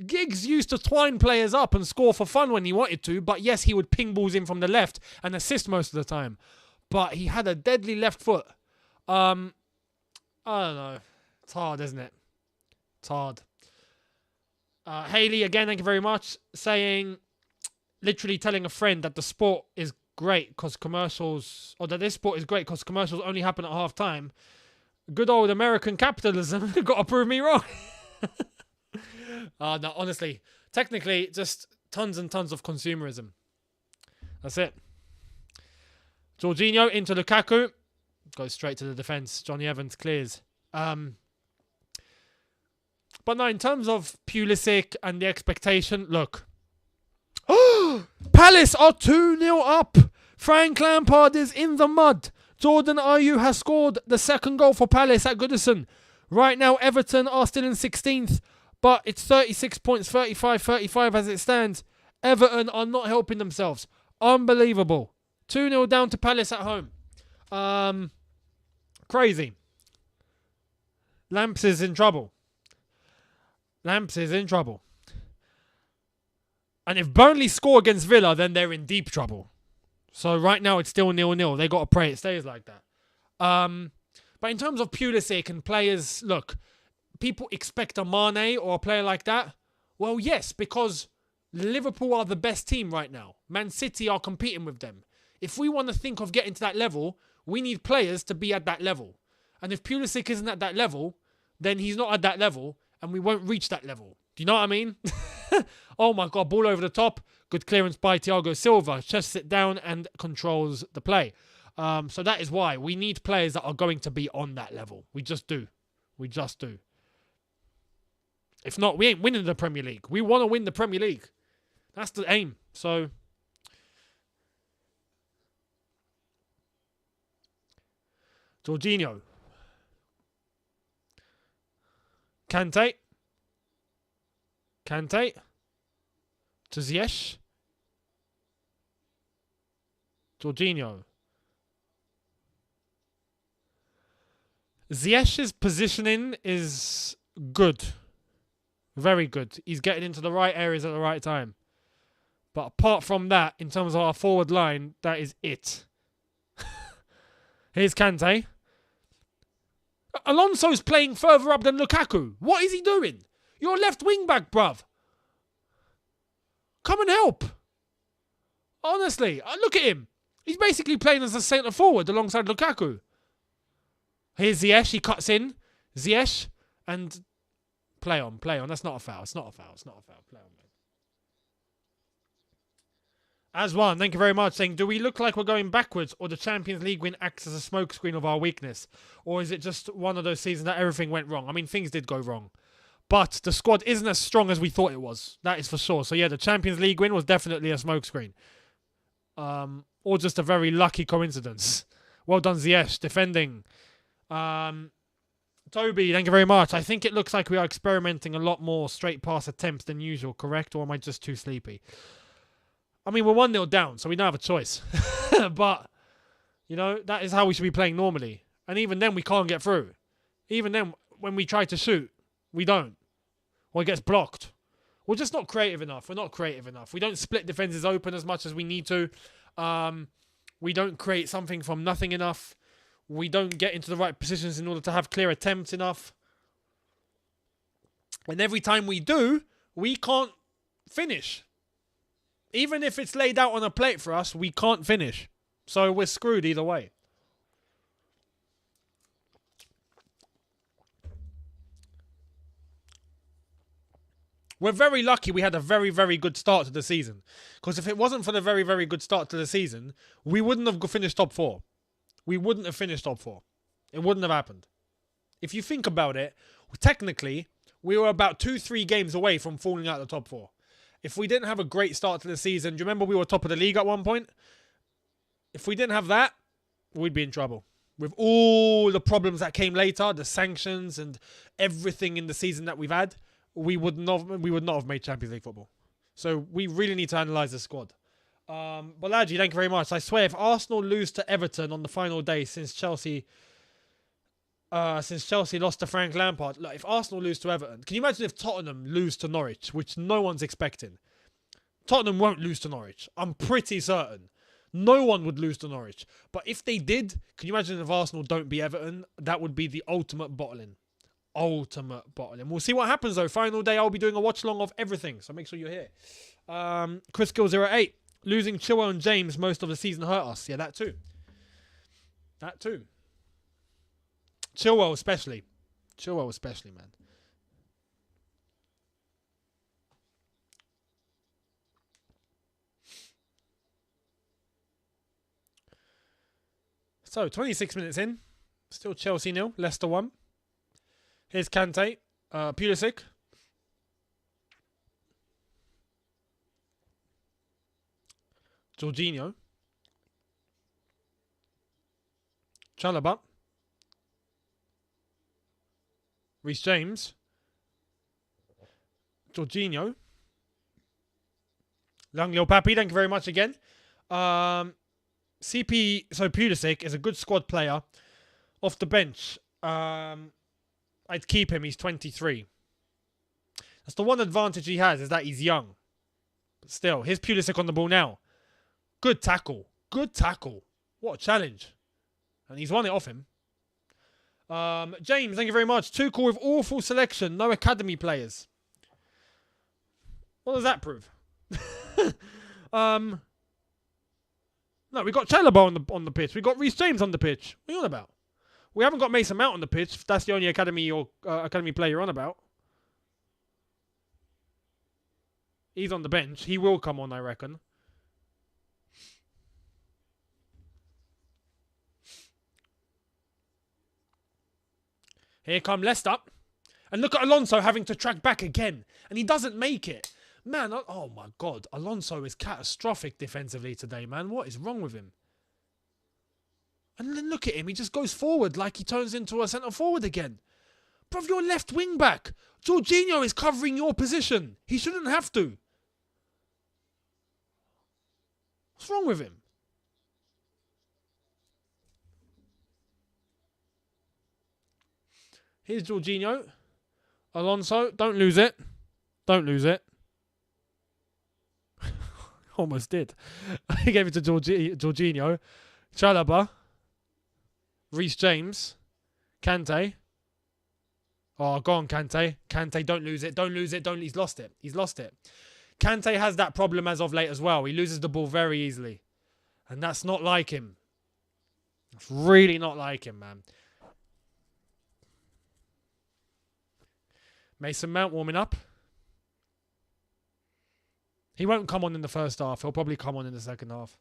Giggs used to twine players up and score for fun when he wanted to, but yes, he would ping balls in from the left and assist most of the time. But he had a deadly left foot. I don't know. It's hard, isn't it? It's hard. Haley, again, thank you very much, saying, literally telling a friend that the sport is great because commercials, or that this sport is great because commercials only happen at half time. Good old American capitalism. Got to prove me wrong. No, honestly, technically, just tons and tons of consumerism. That's it. Jorginho into Lukaku. Goes straight to the defence. Johnny Evans clears. But no, in terms of Pulisic and the expectation, look. Palace are 2-0 up. Frank Lampard is in the mud. Jordan Ayew has scored the second goal for Palace at Goodison. Right now, Everton are still in 16th, but it's 36 points, 35 as it stands. Everton are not helping themselves. Unbelievable. 2-0 down to Palace at home. Crazy. Lamps is in trouble. Lamps is in trouble. And if Burnley score against Villa, then they're in deep trouble. So right now it's still 0-0. They got to pray it stays like that. But in terms of Pulisic and players, look, people expect a Mane or a player like that. Well, yes, because Liverpool are the best team right now. Man City are competing with them. If we want to think of getting to that level, we need players to be at that level. And if Pulisic isn't at that level, then he's not at that level and we won't reach that level. Do you know what I mean? Oh my God, ball over the top. Good clearance by Thiago Silva. Just sit down and controls the play. So that is why we need players that are going to be on that level. We just do. We just do. If not, we ain't winning the Premier League. We want to win the Premier League. That's the aim. So, Jorginho. Kante. To Ziyech. Jorginho. Ziyech's positioning is good. Very good. He's getting into the right areas at the right time. But apart from that, in terms of our forward line, that is it. Here's Kante. Alonso's playing further up than Lukaku. What is he doing? You're left wing back, bruv. Come and help. Honestly, look at him. He's basically playing as a centre forward alongside Lukaku. Here's Ziyech. He cuts in. Ziyech. And play on. That's not a foul. It's not a foul. Play on, man. As one, thank you very much, saying, do we look like we're going backwards or the Champions League win acts as a smokescreen of our weakness? Or is it just one of those seasons that everything went wrong? I mean, things did go wrong. But the squad isn't as strong as we thought it was. That is for sure. So yeah, the Champions League win was definitely a smokescreen. Or just a very lucky coincidence. Well done, Ziyech, defending. Toby, thank you very much. I think it looks like we are experimenting a lot more straight pass attempts than usual, correct? Or am I just too sleepy? I mean, we're 1-0 down, so we don't have a choice. But, you know, that is how we should be playing normally. And even then, we can't get through. Even then, when we try to shoot, we don't. Or it gets blocked. We're just not creative enough. We're not creative enough. We don't split defenses open as much as we need to. We don't create something from nothing enough. We don't get into the right positions in order to have clear attempts enough. And every time we do, we can't finish. Even if it's laid out on a plate for us, we can't finish. So we're screwed either way. We're very lucky we had a very, very good start to the season. Because if it wasn't for the very, very good start to the season, we wouldn't have finished top 4. We wouldn't have finished top 4. It wouldn't have happened. If you think about it, technically, we were about 2-3 games away from falling out of the top 4. If we didn't have a great start to the season, do you remember we were top of the league at one point? If we didn't have that, we'd be in trouble. With all the problems that came later, the sanctions and everything in the season that we've had, we would not have made Champions League football. So we really need to analyse the squad. Bolaji, thank you very much. I swear, if Arsenal lose to Everton on the final day since Chelsea lost to Frank Lampard, like, if Arsenal lose to Everton, can you imagine if Tottenham lose to Norwich, which no one's expecting? Tottenham won't lose to Norwich. I'm pretty certain. No one would lose to Norwich. But if they did, can you imagine if Arsenal don't beat Everton? That would be the ultimate bottling. Ultimate bottling. We'll see what happens though. Final day, I'll be doing a watch along of everything, so make sure you're here. Chris Gill 08. Losing Chilwell and James most of the season hurt us. Yeah, that too. That too. Chilwell especially. Chilwell especially, man. So, 26 minutes in. Still Chelsea 0. Leicester 1. Here's Kante. Pulisic. Jorginho. Chalobah. Reece James. Jorginho. Langley Papi, thank you very much again. CP, so Pulisic is a good squad player. Off the bench, I'd keep him. He's 23. That's the one advantage he has, is that he's young. But still, here's Pulisic on the ball now. Good tackle. Good tackle. What a challenge. And he's won it off him. James, thank you very much. Tuchel with awful selection. No academy players. What does that prove? No, we got Chalobah on the pitch. We got Reece James on the pitch. What are you on about? We haven't got Mason Mount on the pitch. If that's the only academy player you're on about. He's on the bench. He will come on, I reckon. Here come Leicester. And look at Alonso having to track back again. And he doesn't make it. Man, oh my God. Alonso is catastrophic defensively today, man. What is wrong with him? And then look at him. He just goes forward like he turns into a centre forward again. Bruv, you're left wing back. Jorginho is covering your position. He shouldn't have to. What's wrong with him? Here's Jorginho. Alonso, don't lose it. Don't lose it. Almost did. He gave it to Jorginho. Chalobah. Reece James. Kante. Oh, go on, Kante. Kante, don't lose it. Don't lose it. He's lost it. He's lost it. Kante has that problem as of late as well. He loses the ball very easily. And that's not like him. It's really not like him, man. Mason Mount warming up. He won't come on in the first half. He'll probably come on in the second half.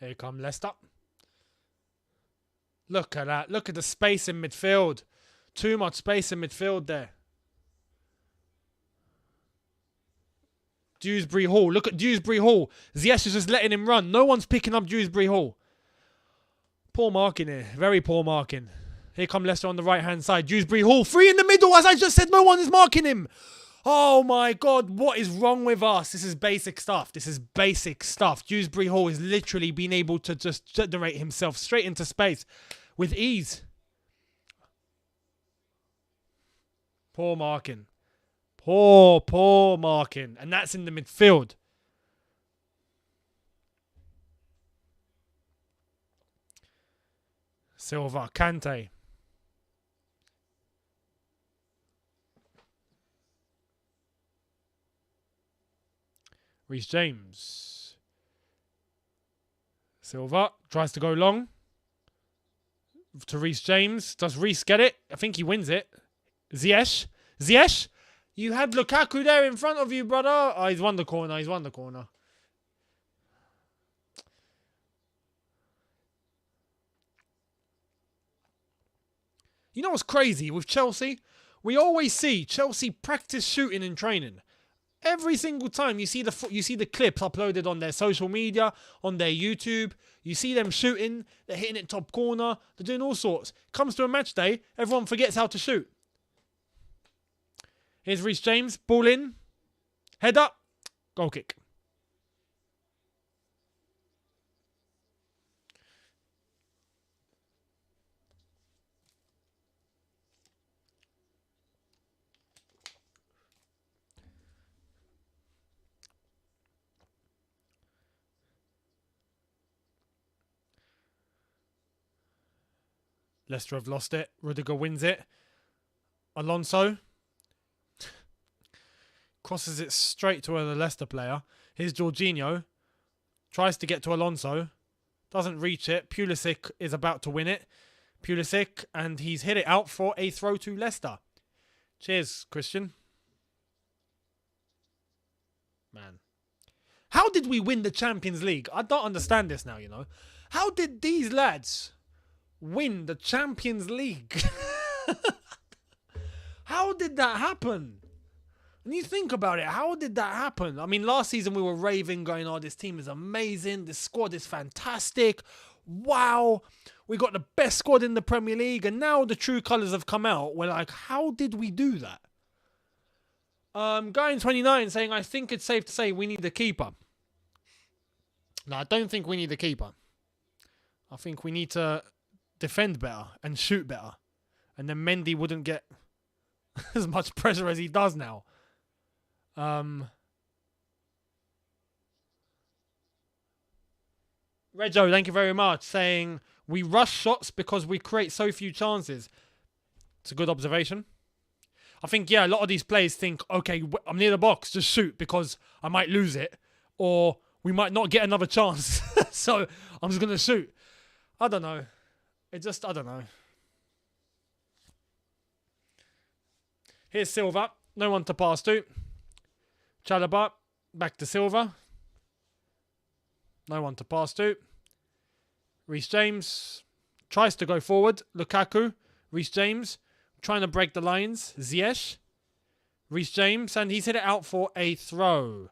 Here come Leicester. Look at that. Look at the space in midfield. Too much space in midfield there. Dewsbury Hall. Look at Dewsbury Hall. Ziyech is just letting him run. No one's picking up Dewsbury Hall. Poor marking here. Very poor marking. Here come Leicester on the right-hand side. Dewsbury Hall. Free in the middle. As I just said, no one is marking him. Oh my God, what is wrong with us? This is basic stuff. This is basic stuff. Dewsbury Hall has literally been able to just generate himself straight into space with ease. Poor marking. Poor marking. And that's in the midfield. Silva, Kante. Reece James. Silva tries to go long. To Reece James. Does Reece get it? I think he wins it. Ziyech. Ziyech? You had Lukaku there in front of you, brother. Oh, he's won the corner. He's won the corner. You know what's crazy with Chelsea? We always see Chelsea practice shooting in training. Every single time you see the clips uploaded on their social media, on their YouTube, you see them shooting, they're hitting it top corner, they're doing all sorts. Comes to a match day, everyone forgets how to shoot. Here's Reece James, ball in, head up, goal kick. Leicester have lost it. Rudiger wins it. Alonso crosses it straight to the Leicester player. Here's Jorginho. Tries to get to Alonso. Doesn't reach it. Pulisic is about to win it. Pulisic, and he's hit it out for a throw to Leicester. Cheers, Christian. Man. How did we win the Champions League? I don't understand this now, you know. How did these lads win the Champions League? How did that happen? When you think about it, how did that happen? I mean, last season we were raving, going, oh, this team is amazing. This squad is fantastic. Wow. We got the best squad in the Premier League. And now the true colours have come out. We're like, how did we do that? Guy in 29 saying, I think it's safe to say we need a keeper. No, I don't think we need a keeper. I think we need to defend better and shoot better. And then Mendy wouldn't get as much pressure as he does now. Reggio, thank you very much, saying we rush shots because we create so few chances. It's a good observation. I think, yeah, a lot of these players think, okay, I'm near the box, just shoot because I might lose it. Or we might not get another chance. So I'm just going to shoot. I don't know. I don't know. Here's Silva. No one to pass to. Chalobah. Back to Silva. No one to pass to. Reece James. Tries to go forward. Lukaku. Reece James. Trying to break the lines. Ziyech. Reece James. And he's hit it out for a throw.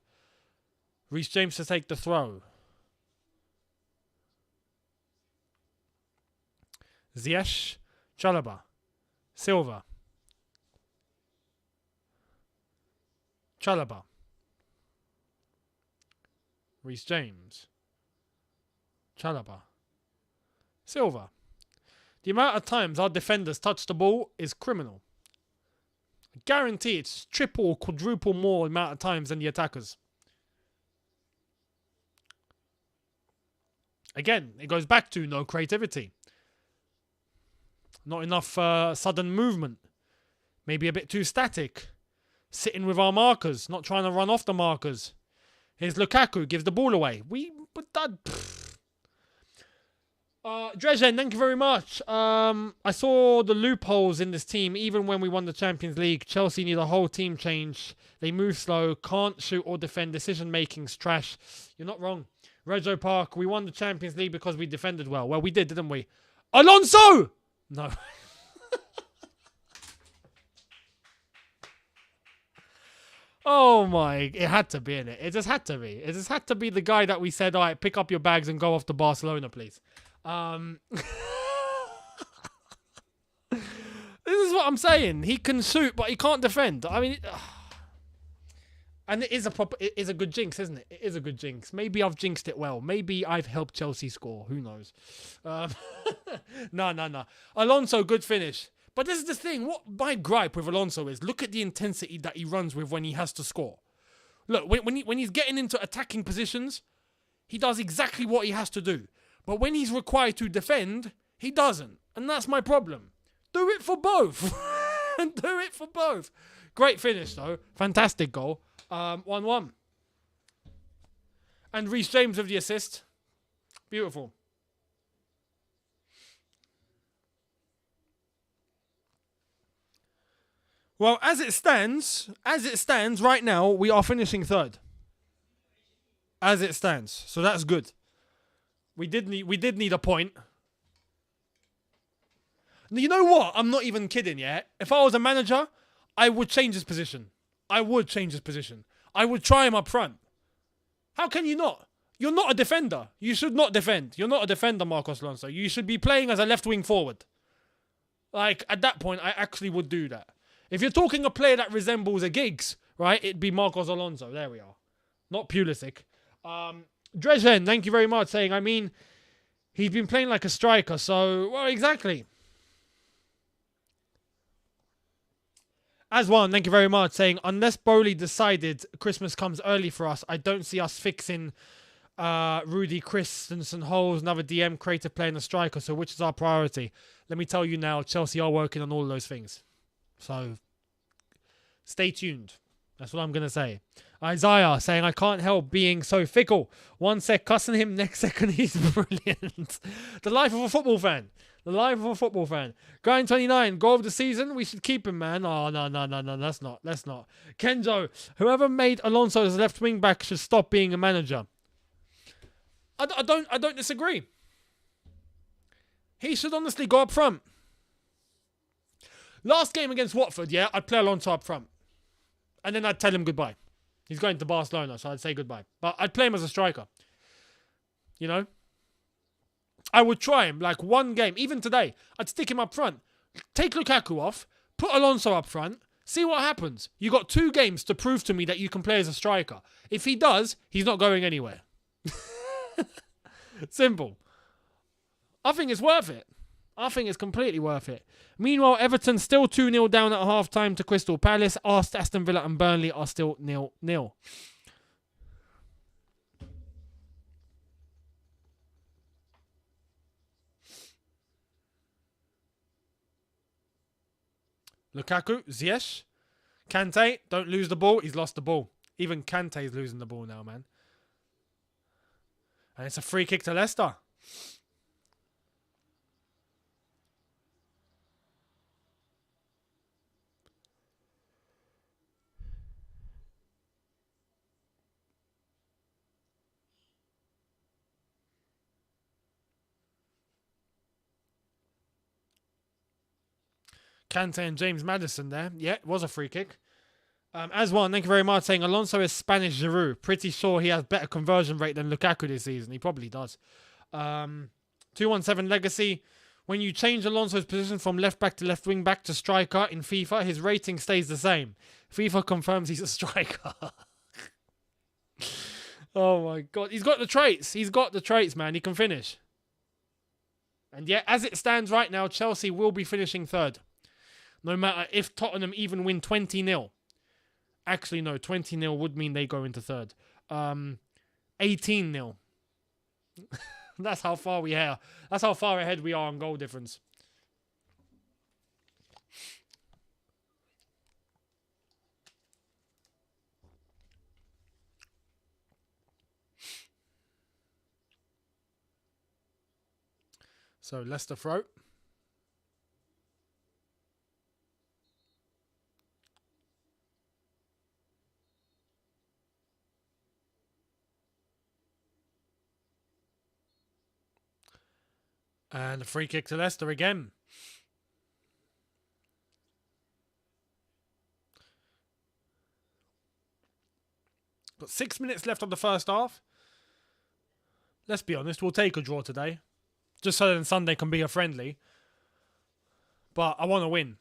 Reece James to take the throw. Ziyech. Chalobah. Silva. Chalobah. Reece James. Chalobah. Silva. The amount of times our defenders touch the ball is criminal. I guarantee it's triple or quadruple more amount of times than the attackers. Again, it goes back to no creativity. Not enough sudden movement. Maybe a bit too static. Sitting with our markers, not trying to run off the markers. Here's Lukaku, gives the ball away. Drezen, thank you very much. I saw the loopholes in this team even when we won the Champions League. Chelsea need a whole team change. They move slow, can't shoot or defend. Decision making's trash. You're not wrong. Reggio Park, we won the Champions League because we defended well. Well, we did, didn't we? Alonso! No. Oh my, it had to be in it. It just had to be. It just had to be the guy that we said, all right, pick up your bags and go off to Barcelona, please. This is what I'm saying. He can shoot, but he can't defend. I mean, and it is a good jinx, isn't it? It is a good jinx. Maybe I've jinxed it well. Maybe I've helped Chelsea score. Who knows? No. Alonso, good finish. But this is the thing. What my gripe with Alonso is, look at the intensity that he runs with when he has to score. Look, when he's getting into attacking positions, he does exactly what he has to do. But when he's required to defend, he doesn't. And that's my problem. Do it for both. Do it for both. Great finish, though. Fantastic goal. 1-1. And Reece James with the assist. Beautiful. Well, as it stands right now, we are finishing third. As it stands. So that's good. We did need a point. You know what? I'm not even kidding, yeah? If I was a manager, I would change his position. I would try him up front. How can you not? You're not a defender. You should not defend. You're not a defender, Marcos Alonso. You should be playing as a left wing forward. Like, at that point, I actually would do that. If you're talking a player that resembles a Giggs, right, it'd be Marcos Alonso. There we are. Not Pulisic. Drezen, thank you very much, saying, I mean, he's been playing like a striker, so, well, exactly. As one, thank you very much, saying, unless Bowley decided Christmas comes early for us, I don't see us fixing Rudy Christensen holes, another DM, creative player and a striker, so which is our priority? Let me tell you now, Chelsea are working on all of those things. So, stay tuned. That's what I'm going to say. Isaiah saying, I can't help being so fickle. One sec cussing him, next second he's brilliant. The life of a football fan. The life of a football fan. Going 29, goal of the season. We should keep him, man. Oh, no. Let's not. Kenzo, whoever made Alonso as left wing back should stop being a manager. I don't disagree. He should honestly go up front. Last game against Watford, yeah, I'd play Alonso up front. And then I'd tell him goodbye. He's going to Barcelona, so I'd say goodbye. But I'd play him as a striker. You know? I would try him, like one game. Even today, I'd stick him up front. Take Lukaku off. Put Alonso up front. See what happens. You got 2 games to prove to me that you can play as a striker. If he does, he's not going anywhere. Simple. I think it's worth it. I think it's completely worth it. Meanwhile, Everton still 2-0 down at half-time to Crystal Palace. Aston Villa and Burnley are still 0-0. Lukaku, Ziyech, Kante, don't lose the ball. He's lost the ball. Even Kante's losing the ball now, man. And it's a free kick to Leicester. Kante and James Maddison there. Yeah, it was a free kick. As well, thank you very much, saying Alonso is Spanish Giroud. Pretty sure he has better conversion rate than Lukaku this season. He probably does. 217 Legacy. When you change Alonso's position from left back to left wing back to striker in FIFA, his rating stays the same. FIFA confirms he's a striker. Oh my God. He's got the traits. He's got the traits, man. He can finish. And yet, as it stands right now, Chelsea will be finishing third. No matter if Tottenham even win 20-0. Actually, no, 20-0 would mean they go into third. 18-0. That's how far we are. That's how far ahead we are on goal difference. So, Leicester throw. And a free kick to Leicester again. Got 6 minutes left on the first half. Let's be honest, we'll take a draw today. Just so then Sunday can be a friendly. But I want to win.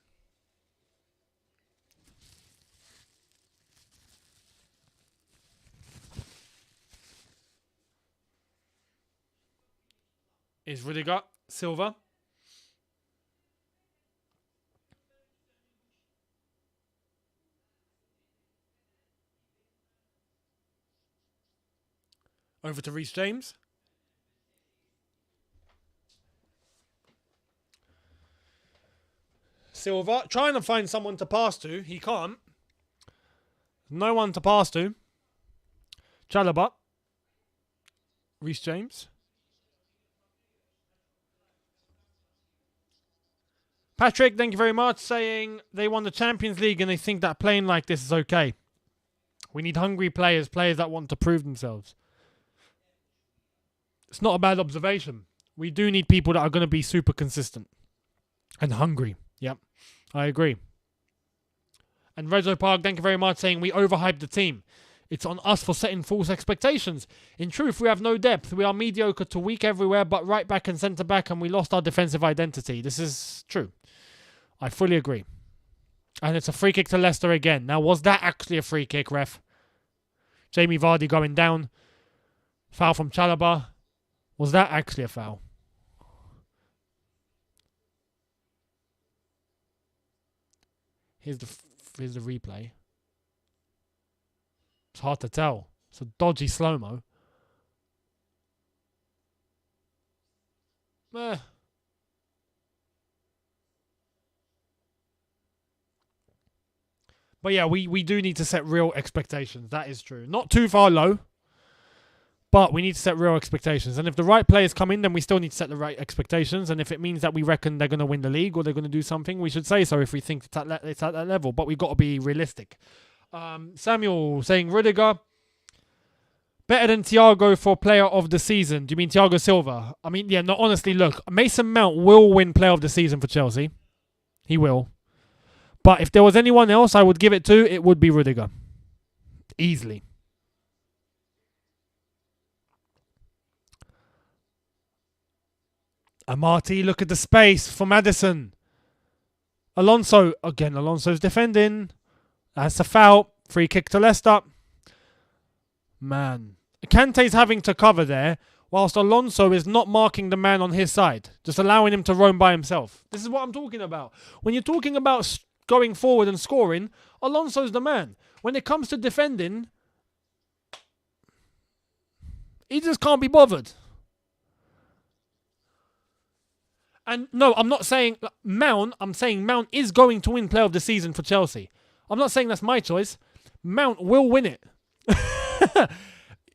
Is Rudiger. Silva. Over to Reece James. Silva. Trying to find someone to pass to. He can't. No one to pass to. Chalobah. Reece James. Patrick, thank you very much, saying they won the Champions League and they think that playing like this is okay. We need hungry players, players that want to prove themselves. It's not a bad observation. We do need people that are going to be super consistent and hungry. Yep, I agree. And Rezo Park, thank you very much, saying we overhyped the team. It's on us for setting false expectations. In truth, we have no depth. We are mediocre to weak everywhere, but right back and centre back, and we lost our defensive identity. This is true. I fully agree. And it's a free kick to Leicester again. Now, was that actually a free kick, ref? Jamie Vardy going down. Foul from Chalobah. Was that actually a foul? Here's the replay. It's hard to tell. It's a dodgy slow-mo. But yeah, we do need to set real expectations. That is true. Not too far low, but we need to set real expectations. And if the right players come in, then we still need to set the right expectations. And if it means that we reckon they're going to win the league or they're going to do something, we should say so if we think it's at that level. But we've got to be realistic. Samuel saying Rudiger, better than Thiago for player of the season. Do you mean Thiago Silva? I mean, yeah, no, honestly, look, Mason Mount will win player of the season for Chelsea. He will. But if there was anyone else I would give it to, it would be Rudiger. Easily. Amati, look at the space for Maddison. Alonso, again, Alonso's defending. That's a foul. Free kick to Leicester. Man. Kante's having to cover there, whilst Alonso is not marking the man on his side. Just allowing him to roam by himself. This is what I'm talking about. When you're talking about going forward and scoring, Alonso's the man. When it comes to defending, he just can't be bothered. And no, I'm not saying Mount. I'm saying Mount is going to win player of the season for Chelsea. I'm not saying that's my choice. Mount will win it.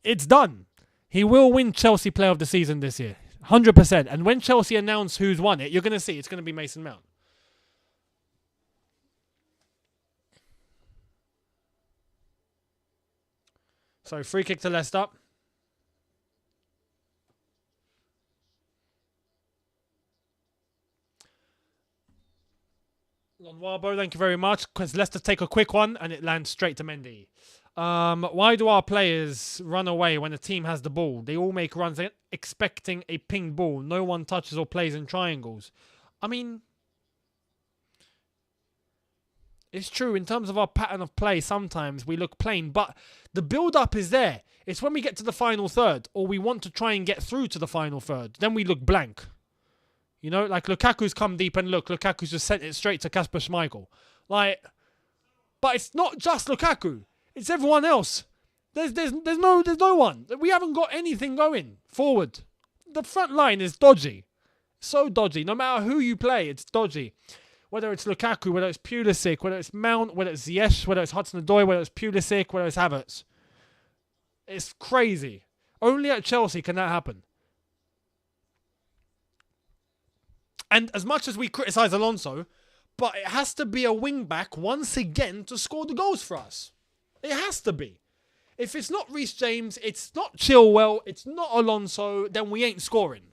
It's done. He will win Chelsea Player of the Season this year. 100%. And when Chelsea announce who's won it, you're going to see it's going to be Mason Mount. So, free kick to Leicester. Lonwabo, thank you very much. Because Leicester take a quick one and it lands straight to Mendy. Why do our players run away when the team has the ball? They all make runs expecting a ping ball. No one touches or plays in triangles. I mean, it's true. In terms of our pattern of play, sometimes we look plain. But the build-up is there. It's when we get to the final third or we want to try and get through to the final third. Then we look blank. You know, like Lukaku's come deep and look, Lukaku's just sent it straight to Kasper Schmeichel. Like, but it's not just Lukaku. It's everyone else. There's no one. We haven't got anything going forward. The front line is dodgy. So dodgy. No matter who you play, it's dodgy. Whether it's Lukaku, whether it's Pulisic, whether it's Mount, whether it's Ziyech, whether it's Hudson-Odoi, whether it's Pulisic, whether it's Havertz. It's crazy. Only at Chelsea can that happen. And as much as we criticise Alonso, but it has to be a wing-back once again to score the goals for us. It has to be. If it's not Reece James, it's not Chilwell, it's not Alonso, then we ain't scoring.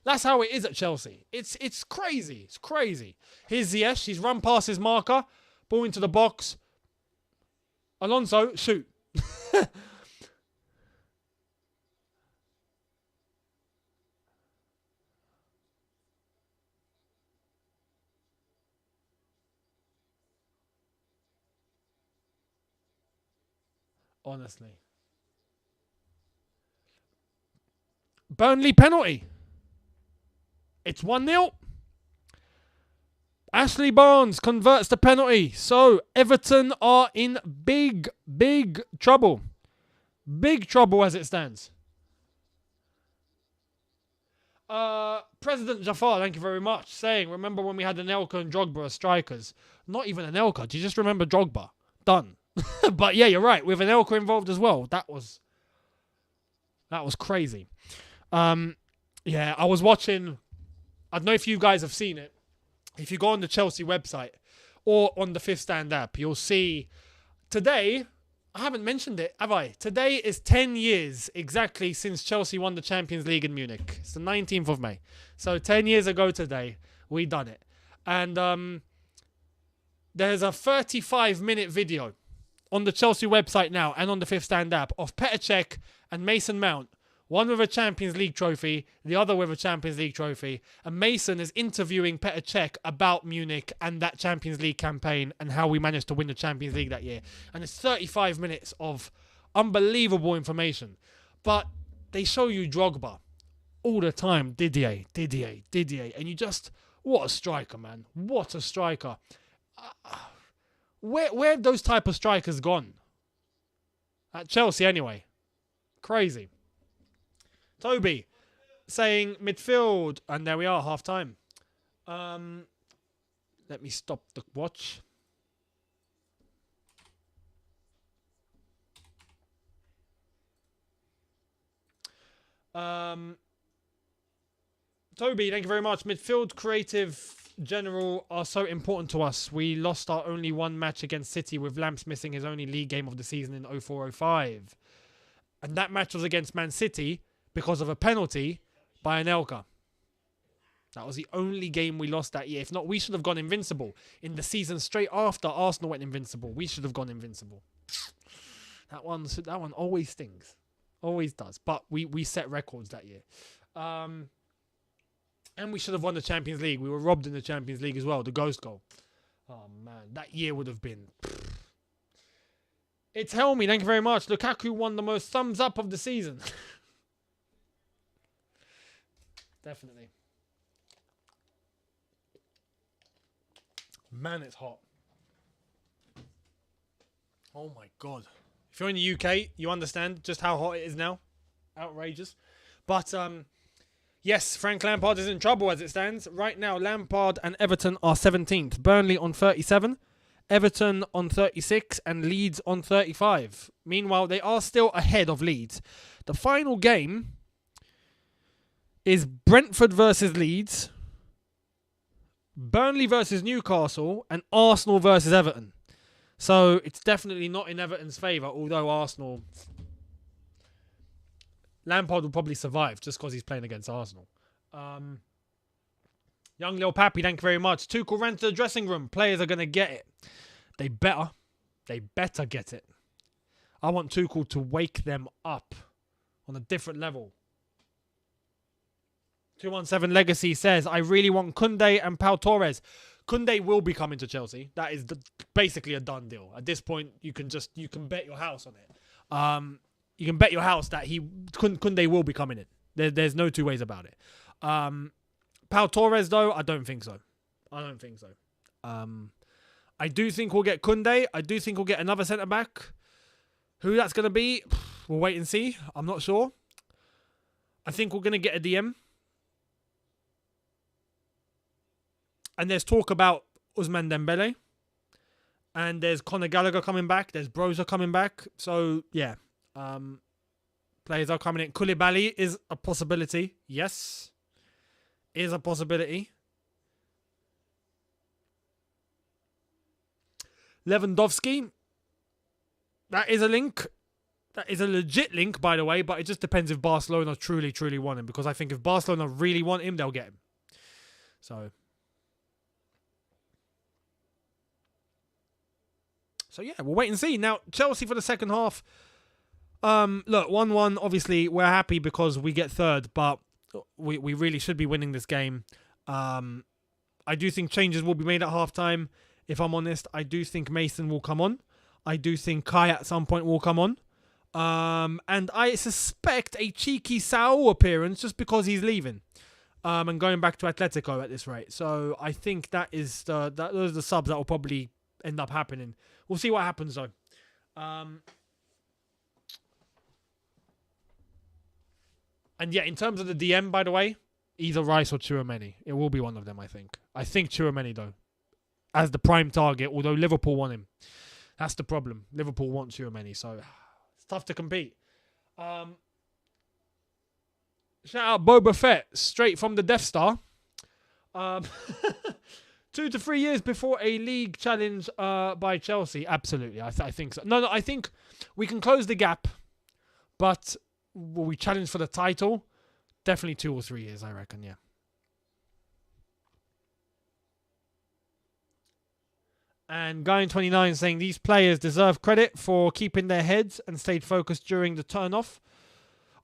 That's how it is at Chelsea. It's crazy. It's crazy. Here's Ziyech. He's run past his marker. Ball into the box. Alonso, shoot. Honestly. Burnley penalty. It's 1-0. Ashley Barnes converts the penalty. So, Everton are in big trouble. Big trouble as it stands. President Jafar, thank you very much, saying, remember when we had Anelka and Drogba as strikers? Not even Anelka. Do you just remember Drogba? Done. But yeah, you're right. With Anelka involved as well. That was crazy. Yeah, I was watching... I don't know if you guys have seen it. If you go on the Chelsea website or on the Fifth Stand app, you'll see today, I haven't mentioned it, have I? Today is 10 years exactly since Chelsea won the Champions League in Munich. It's the 19th of May. So 10 years ago today, we done it. And there's a 35-minute video on the Chelsea website now and on the Fifth Stand app of Petr Cech and Mason Mount. One with a Champions League trophy, the other with a Champions League trophy. And Mason is interviewing Petr Cech about Munich and that Champions League campaign and how we managed to win the Champions League that year. And it's 35 minutes of unbelievable information. But they show you Drogba all the time. Didier. And you just, what a striker, man. What a striker. Where have those type of strikers gone? At Chelsea anyway. Crazy. Toby saying midfield, and there we are, half time. Let me stop the watch. Toby, thank you very much. Midfield, creative, general are so important to us. We lost our only one match against City with Lamps missing his only league game of the season in 04-05. And that match was against Man City because of a penalty by Anelka. That was the only game we lost that year. If not, we should have gone invincible. In the season straight after Arsenal went invincible, we should have gone invincible. That one always stings. Always does. But we set records that year. And we should have won the Champions League. We were robbed in the Champions League as well. The ghost goal. Oh, man. That year would have been... It's Helmy. Thank you very much. Lukaku won the most thumbs up of the season. Definitely. Man, it's hot. Oh, my God. If you're in the UK, you understand just how hot it is now. Outrageous. But... yes, Frank Lampard is in trouble as it stands. Right now, Lampard and Everton are 17th. Burnley on 37. Everton on 36 and Leeds on 35. Meanwhile, they are still ahead of Leeds. The final game is Brentford versus Leeds, Burnley versus Newcastle, and Arsenal versus Everton. So it's definitely not in Everton's favour, although Arsenal... Lampard will probably survive just because he's playing against Arsenal. Young Lil Pappy, thank you very much. Tuchel ran to the dressing room. Players are going to get it. They better get it. I want Tuchel to wake them up on a different level. 217 Legacy says, I really want Koundé and Pau Torres. Koundé will be coming to Chelsea. That is basically a done deal. At this point, you can bet your house on it. You can bet your house that Koundé will be coming in. There's no two ways about it. Pau Torres, though, I don't think so. I do think we'll get Koundé. I do think we'll get another centre-back. Who that's going to be, we'll wait and see. I'm not sure. I think we're going to get a DM. And there's talk about Ousmane Dembele. And there's Conor Gallagher coming back. There's Broza coming back. So, yeah. Players are coming in. Koulibaly is a possibility. Yes. Is a possibility. Lewandowski. That is a link. That is a legit link, by the way, but it just depends if Barcelona truly, truly want him. Because I think if Barcelona really want him, they'll get him. So yeah, we'll wait and see. Now, Chelsea for the second half. Look, 1-1, obviously, we're happy because we get third, but we really should be winning this game. I do think changes will be made at halftime. If I'm honest, I do think Mason will come on. I do think Kai at some point will come on. And I suspect a cheeky Saul appearance just because he's leaving. And going back to Atletico at this rate. So I think those are the subs that will probably end up happening. We'll see what happens though. And yeah, in terms of the DM, by the way, either Rice or Tchouaméni. It will be one of them, I think. I think Tchouaméni, though, as the prime target, although Liverpool want him. That's the problem. Liverpool want Tchouaméni, so it's tough to compete. Shout out Boba Fett, straight from the Death Star. 2 to 3 years before a league challenge by Chelsea. Absolutely, I think so. No, I think we can close the gap, but... will we challenge for the title? Definitely 2 or 3 years, I reckon, yeah. And Guy29 saying these players deserve credit for keeping their heads and stayed focused during the turn-off.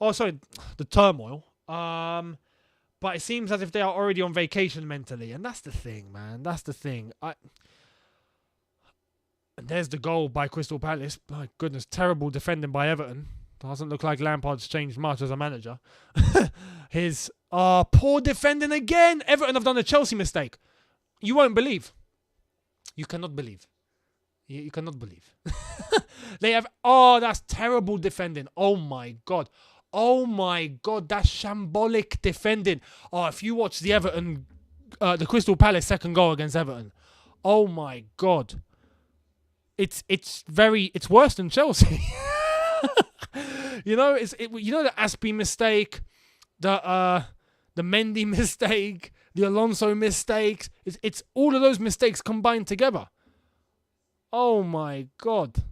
Oh, sorry, the turmoil. But it seems as if they are already on vacation mentally. And that's the thing, man. That's the thing. And there's the goal by Crystal Palace. My goodness, terrible defending by Everton. Doesn't look like Lampard's changed much as a manager. His poor defending again. Everton have done a Chelsea mistake. You won't believe. You cannot believe. You cannot believe. They have... oh, that's terrible defending. Oh, my God. Oh, my God. That's shambolic defending. Oh, if you watch the Everton... the Crystal Palace second goal against Everton. Oh, my God. It's worse than Chelsea. You know, the Aspie mistake, the Mendy mistake, the Alonso mistakes. It's all of those mistakes combined together. Oh my God,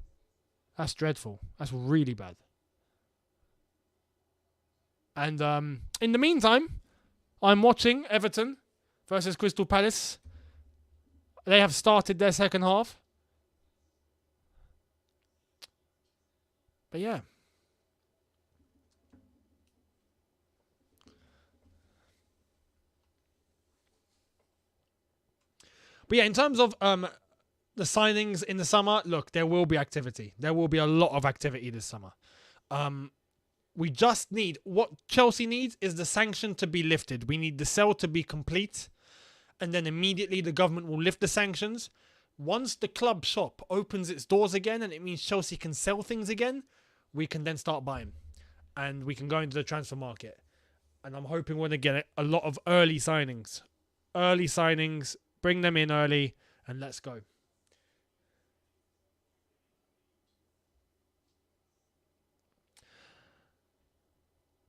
that's dreadful. That's really bad. And in the meantime, I'm watching Everton versus Crystal Palace. They have started their second half. But yeah. But yeah, in terms of the signings in the summer, look, there will be activity. There will be a lot of activity this summer. We just need... what Chelsea needs is the sanction to be lifted. We need the sale to be complete. And then immediately the government will lift the sanctions. Once the club shop opens its doors again and it means Chelsea can sell things again, we can then start buying. And we can go into the transfer market. And I'm hoping we're going to get a lot of early signings. Bring them in early, and let's go.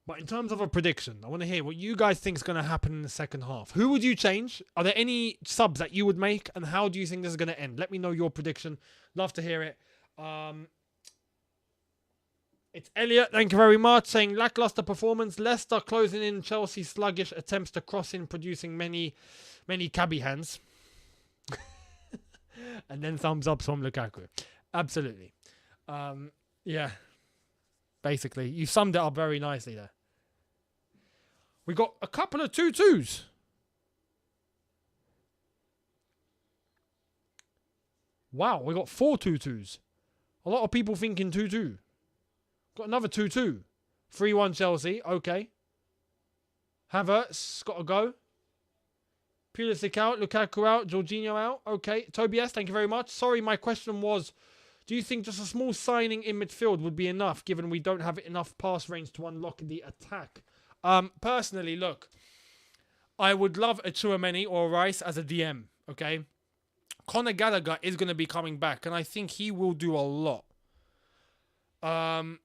But in terms of a prediction, I want to hear what you guys think is going to happen in the second half. Who would you change? Are there any subs that you would make? And how do you think this is going to end? Let me know your prediction. Love to hear it. It's Elliot, thank you very much, saying lackluster performance. Leicester closing in, Chelsea sluggish attempts to cross in, producing many cabbie hands. And then thumbs up from Lukaku. Absolutely. Yeah. Basically, you summed it up very nicely there. We got a couple of 2-2s. Wow, we got 4 2-2s. A lot of people thinking 2-2. Got another 2-2. 3-1 Chelsea. Okay. Havertz got to go. Pulisic out. Lukaku out. Jorginho out. Okay. Tobias, thank you very much. Sorry, my question was, do you think just a small signing in midfield would be enough, given we don't have enough pass range to unlock the attack? Personally, look, I would love a Tchouaméni or a Rice as a DM, okay? Conor Gallagher is going to be coming back, and I think he will do a lot. Now,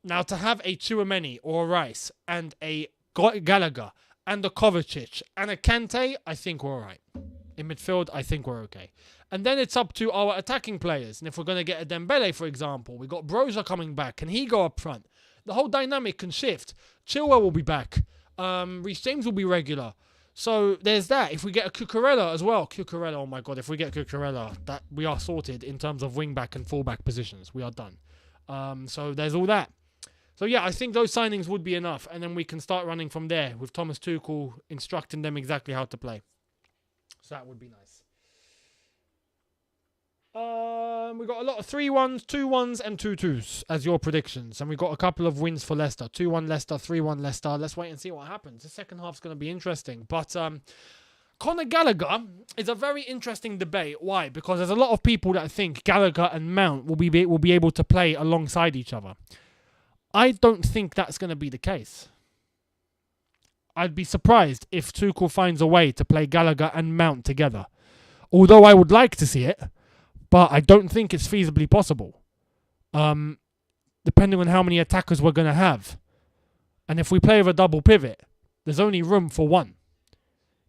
to have a Tchouaméni or a Rice and a Gallagher and a Kovacic and a Kante, I think we're all right. In midfield, I think we're okay. And then it's up to our attacking players. And if we're going to get a Dembele, for example, we got Broza coming back. Can he go up front? The whole dynamic can shift. Chilwell will be back. Reece James will be regular. So there's that. If we get a Cucurella as well. Cucurella, oh my God. If we get Cucurella, that we are sorted in terms of wing-back and full-back positions. We are done. So there's all that. So yeah, I think those signings would be enough. And then we can start running from there with Thomas Tuchel instructing them exactly how to play. So that would be nice. We got a lot of 3-1s, 2-1s, and 2-2s as your predictions. And we got a couple of wins for Leicester. 2-1 Leicester, 3-1 Leicester. Let's wait and see what happens. The second half's going to be interesting. But Conor Gallagher is a very interesting debate. Why? Because there's a lot of people that think Gallagher and Mount will be able to play alongside each other. I don't think that's going to be the case. I'd be surprised if Tuchel finds a way to play Gallagher and Mount together. Although I would like to see it, but I don't think it's feasibly possible. Depending on how many attackers we're going to have. And if we play with a double pivot, there's only room for one.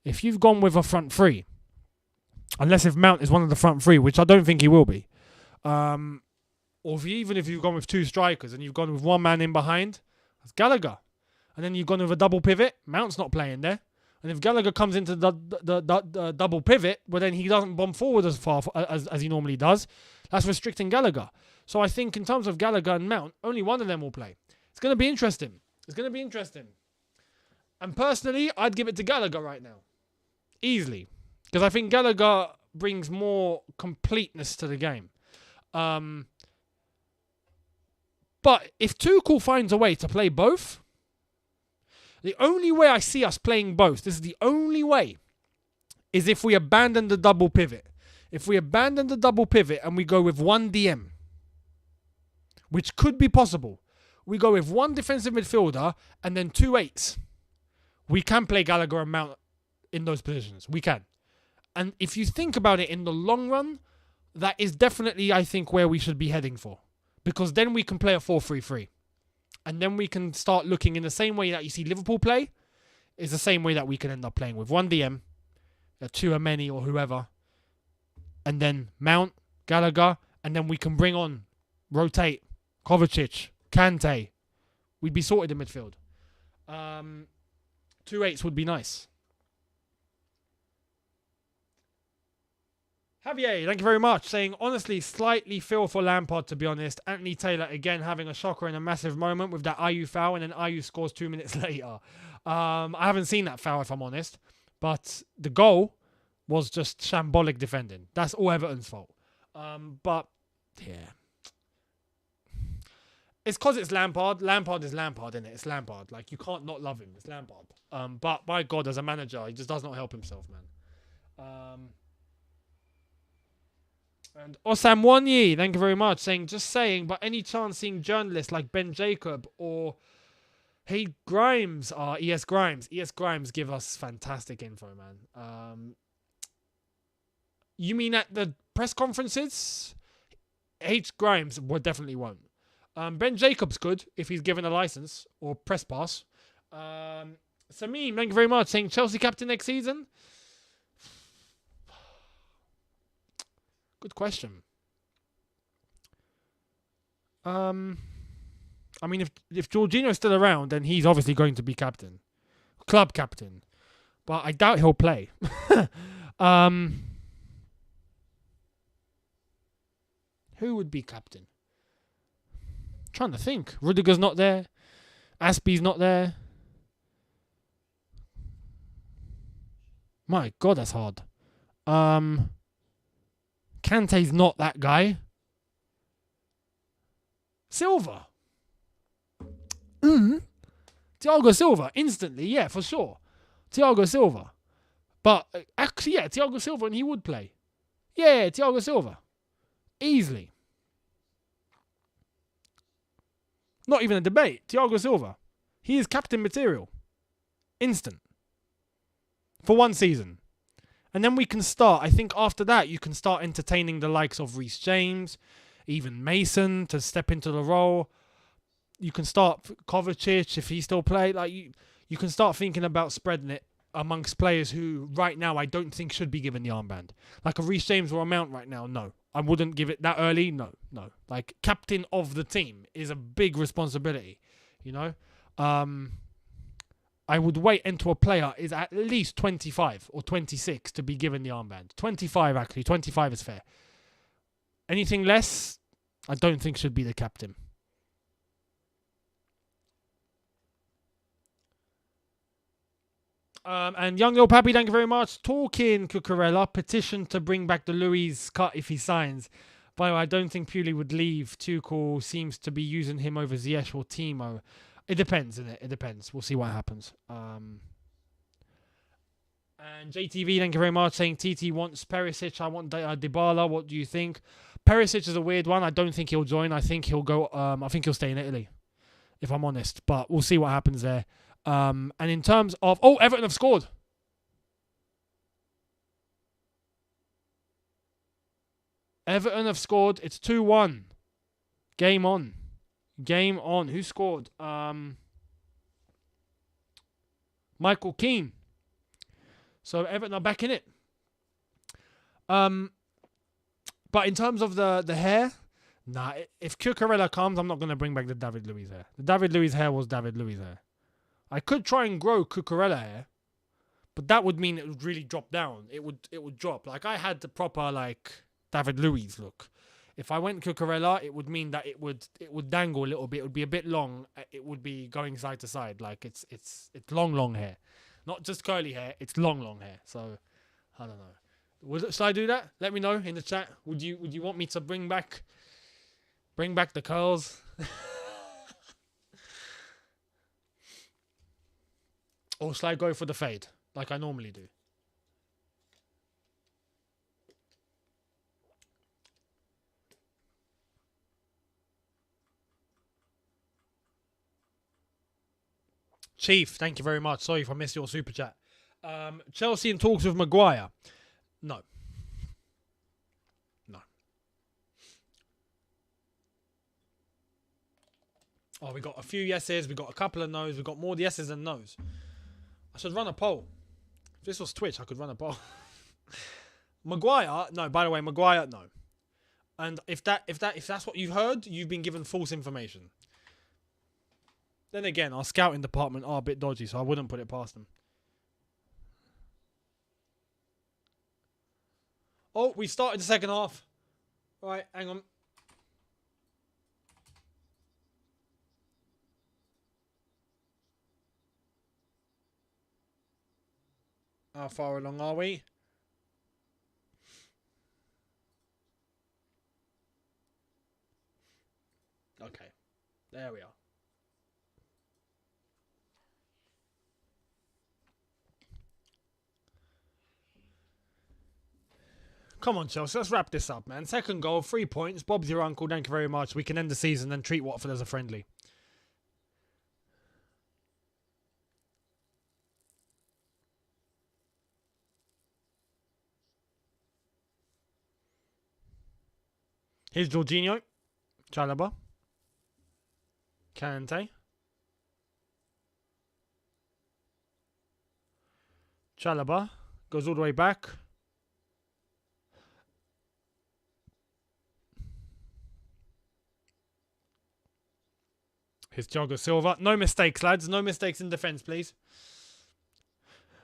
If you've gone with a front three, unless if Mount is one of the front three, which I don't think he will be, or even if you've gone with 2 strikers and you've gone with 1 man in behind, that's Gallagher. And then you've gone with a double pivot, Mount's not playing there. And if Gallagher comes into the double pivot, well then he doesn't bomb forward as far as he normally does. That's restricting Gallagher. So I think in terms of Gallagher and Mount, only one of them will play. It's going to be interesting. It's going to be interesting. And personally, I'd give it to Gallagher right now. Easily. Because I think Gallagher brings more completeness to the game. But if Tuchel finds a way to play both, the only way I see us playing both, this is the only way, is if we abandon the double pivot. If we abandon the double pivot and we go with 1 DM, which could be possible. We go with 1 defensive midfielder and then 2 8s. We can play Gallagher and Mount in those positions. We can. And if you think about it in the long run, that is definitely, I think, where we should be heading for. Because then we can play a 4-3-3. And then we can start looking in the same way that you see Liverpool play, is the same way that we can end up playing with 1 DM, a Tchouaméni or whoever, and then Mount, Gallagher, and then we can bring on, rotate, Kovacic, Kante. We'd be sorted in midfield. 2 8s would be nice. Javier, thank you very much. Saying, honestly, slightly feel for Lampard, to be honest. Anthony Taylor, again, having a shocker in a massive moment with that Ayew foul, and then Ayew scores 2 minutes later. I haven't seen that foul, if I'm honest. But the goal was just shambolic defending. That's all Everton's fault. But, yeah. It's because it's Lampard. Lampard is Lampard, innit? It's Lampard. Like, you can't not love him. It's Lampard. But, by God, as a manager, he just does not help himself, man. And Osam Wanyi, thank you very much, saying, just saying, but any chance seeing journalists like Ben Jacob or Hey Grimes, ES Grimes. ES Grimes give us fantastic info, man. You mean at the press conferences? H Grimes definitely won't. Ben Jacobs good if he's given a license or press pass. Samim, thank you very much. Saying Chelsea captain next season. Good question. I mean, if Jorginho's still around, then he's obviously going to be captain, club captain. But I doubt he'll play. Who would be captain? I'm trying to think. Rudiger's not there. Aspie's not there. My God, that's hard. Kante's not that guy. Silva. Thiago Silva, instantly, yeah, for sure. Thiago Silva. But, actually, yeah, Thiago Silva, and he would play. Yeah, Thiago Silva. Easily. Not even a debate. Thiago Silva. He is captain material. Instant. For one season. And then we can start. I think after that, you can start entertaining the likes of Reece James, even Mason to step into the role. You can start Kovacic if he still play. Like you can start thinking about spreading it amongst players who right now I don't think should be given the armband. Like a Reece James or a Mount right now, no. I wouldn't give it that early, no. Like captain of the team is a big responsibility, you know. I would wait until a player is at least 25 or 26 to be given the armband. 25 actually, 25 is fair. Anything less, I don't think should be the captain. And Young Lil Pappy, thank you very much. Talking Cucurella, petition to bring back the Louis cut if he signs. By the way, I don't think Puli would leave. Tuchel seems to be using him over Ziyech or Timo. It depends, isn't it? It depends. We'll see what happens. And JTV, thank you very much, saying TT wants Perisic. I want Dybala. What do you think? Perisic is a weird one. I don't think he'll join. I think he'll go. I think he'll stay in Italy, if I'm honest. But we'll see what happens there. And in terms of... Oh, Everton have scored. Everton have scored. It's 2-1. Game on. Game on. Who scored? Michael Keane. So Everton are back in it. But in terms of the hair... Nah, if Cucurella comes, I'm not going to bring back the David Luiz hair. The David Luiz hair was David Luiz hair. I could try and grow Cucurella hair, but that would mean it would really drop down. It would drop. Like I had the proper like David Luiz look. If I went Cucurella, it would mean that it would dangle a little bit. It would be a bit long. It would be going side to side. Like it's long hair, not just curly hair. It's long hair. So I don't know. Should I do that? Let me know in the chat. Would you want me to bring back the curls? Or shall I go for the fade, like I normally do? Chief, thank you very much. Sorry if I missed your super chat. Chelsea in talks with Maguire. No. Oh, we got a few yeses. We got a couple of no's. We got more yeses than no's. I should run a poll. If this was Twitch, I could run a poll. Maguire, no. By the way, Maguire, no. And if that's what you've heard, you've been given false information. Then again, our scouting department are a bit dodgy, so I wouldn't put it past them. Oh, we started the second half. Right, hang on. How far along are we? Okay. There we are. Come on, Chelsea. Let's wrap this up, man. Second goal, 3 points. Bob's your uncle. Thank you very much. We can end the season and treat Watford as a friendly. Here's Jorginho. Chalaba. Kante. Chalobah goes all the way back. Here's Thiago Silva. No mistakes, lads. No mistakes in defence, please.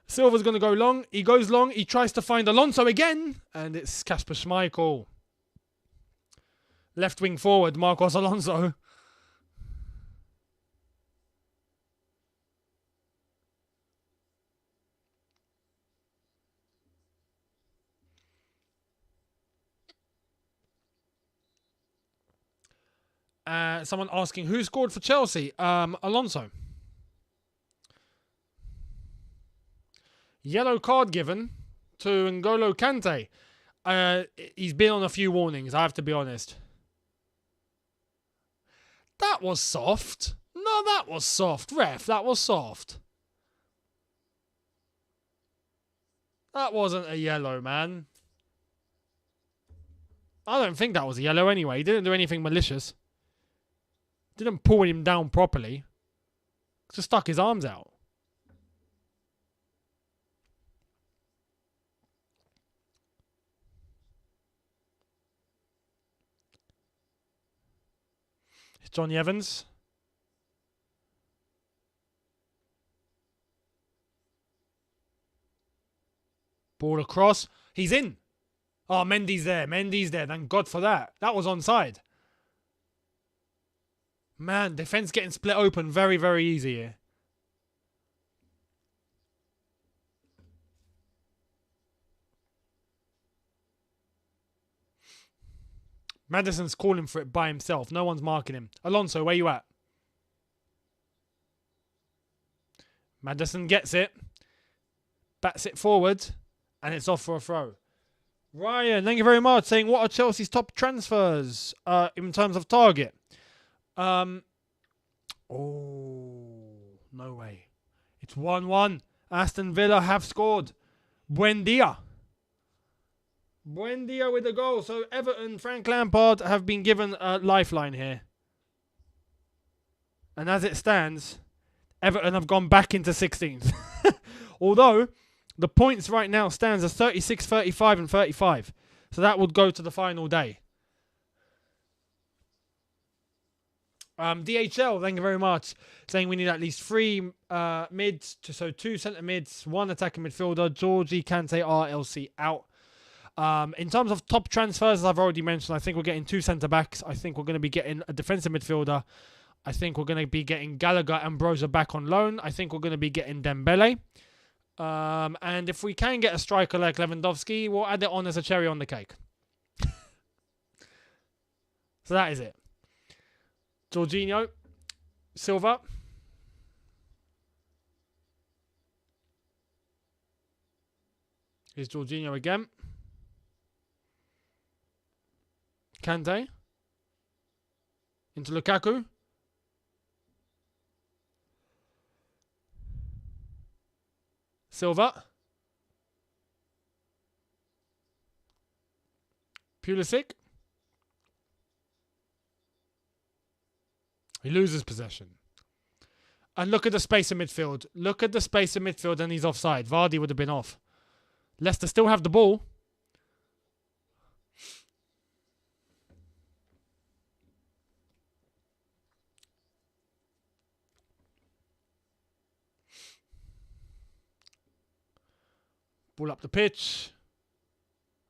Silva's going to go long. He goes long. He tries to find Alonso again. And it's Kasper Schmeichel. Left wing forward, Marcos Alonso. Someone asking who scored for Chelsea. Alonso. Yellow card given to N'Golo Kante. He's been on a few warnings, I have to be honest. That was soft. No, that was soft. Ref, that was soft. That wasn't a yellow, man. I don't think that was a yellow anyway. He didn't do anything malicious. Didn't pull him down properly. Just stuck his arms out. It's Johnny Evans. Ball across. He's in. Oh, Mendy's there. Mendy's there. Thank God for that. That was onside. Man, defence getting split open very, very easy here. Maddison's calling for it by himself. No one's marking him. Alonso, where you at? Maddison gets it. Bats it forward. And it's off for a throw. Ryan, thank you very much. Saying, what are Chelsea's top transfers in terms of target? Oh, no way. It's 1-1. Aston Villa have scored. Buendia. Buendia with the goal. So Everton, Frank Lampard have been given a lifeline here. And as it stands, Everton have gone back into 16th. Although, the points right now stands as 36, 35 and 35. So that would go to the final day. DHL, thank you very much. Saying we need at least 3 mids. So 2 centre mids, 1 attacking midfielder. Georgie, Kante, RLC out. In terms of top transfers, as I've already mentioned, I think we're getting 2 centre backs. I think we're going to be getting a defensive midfielder. I think we're going to be getting Gallagher and Broza back on loan. I think we're going to be getting Dembele. And if we can get a striker like Lewandowski, we'll add it on as a cherry on the cake. So that is it. Jorginho, Silva. Here's Jorginho again. Kante. Into Lukaku. Silva. Pulisic. He loses possession. And look at the space in midfield. Look at the space in midfield and he's offside. Vardy would have been off. Leicester still have the ball. Ball up the pitch.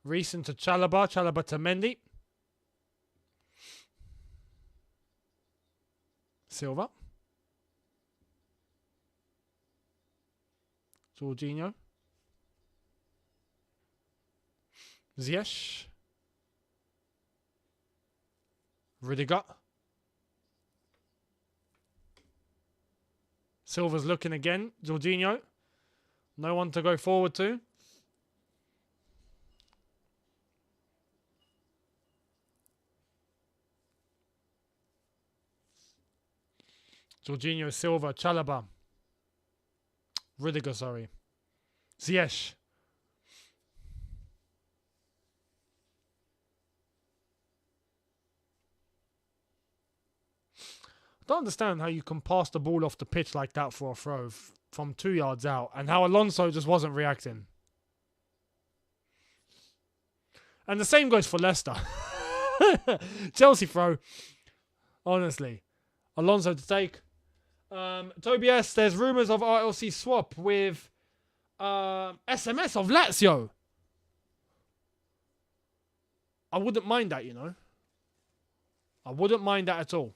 Reece into Chalobah. Chalobah to Mendy. Silva. Jorginho. Ziyech. Rudiger. Silva's looking again. Jorginho. No one to go forward to. Jorginho, Silva, Chalobah. Rudiger, sorry. Ziyech. don't understand how you can pass the ball off the pitch like that for a throw from 2 yards out, and how Alonso just wasn't reacting. And the same goes for Leicester. Chelsea throw. Honestly. Alonso to take. Toby S, there's rumours of RLC swap with SMS of Lazio. I wouldn't mind that, you know. I wouldn't mind that at all.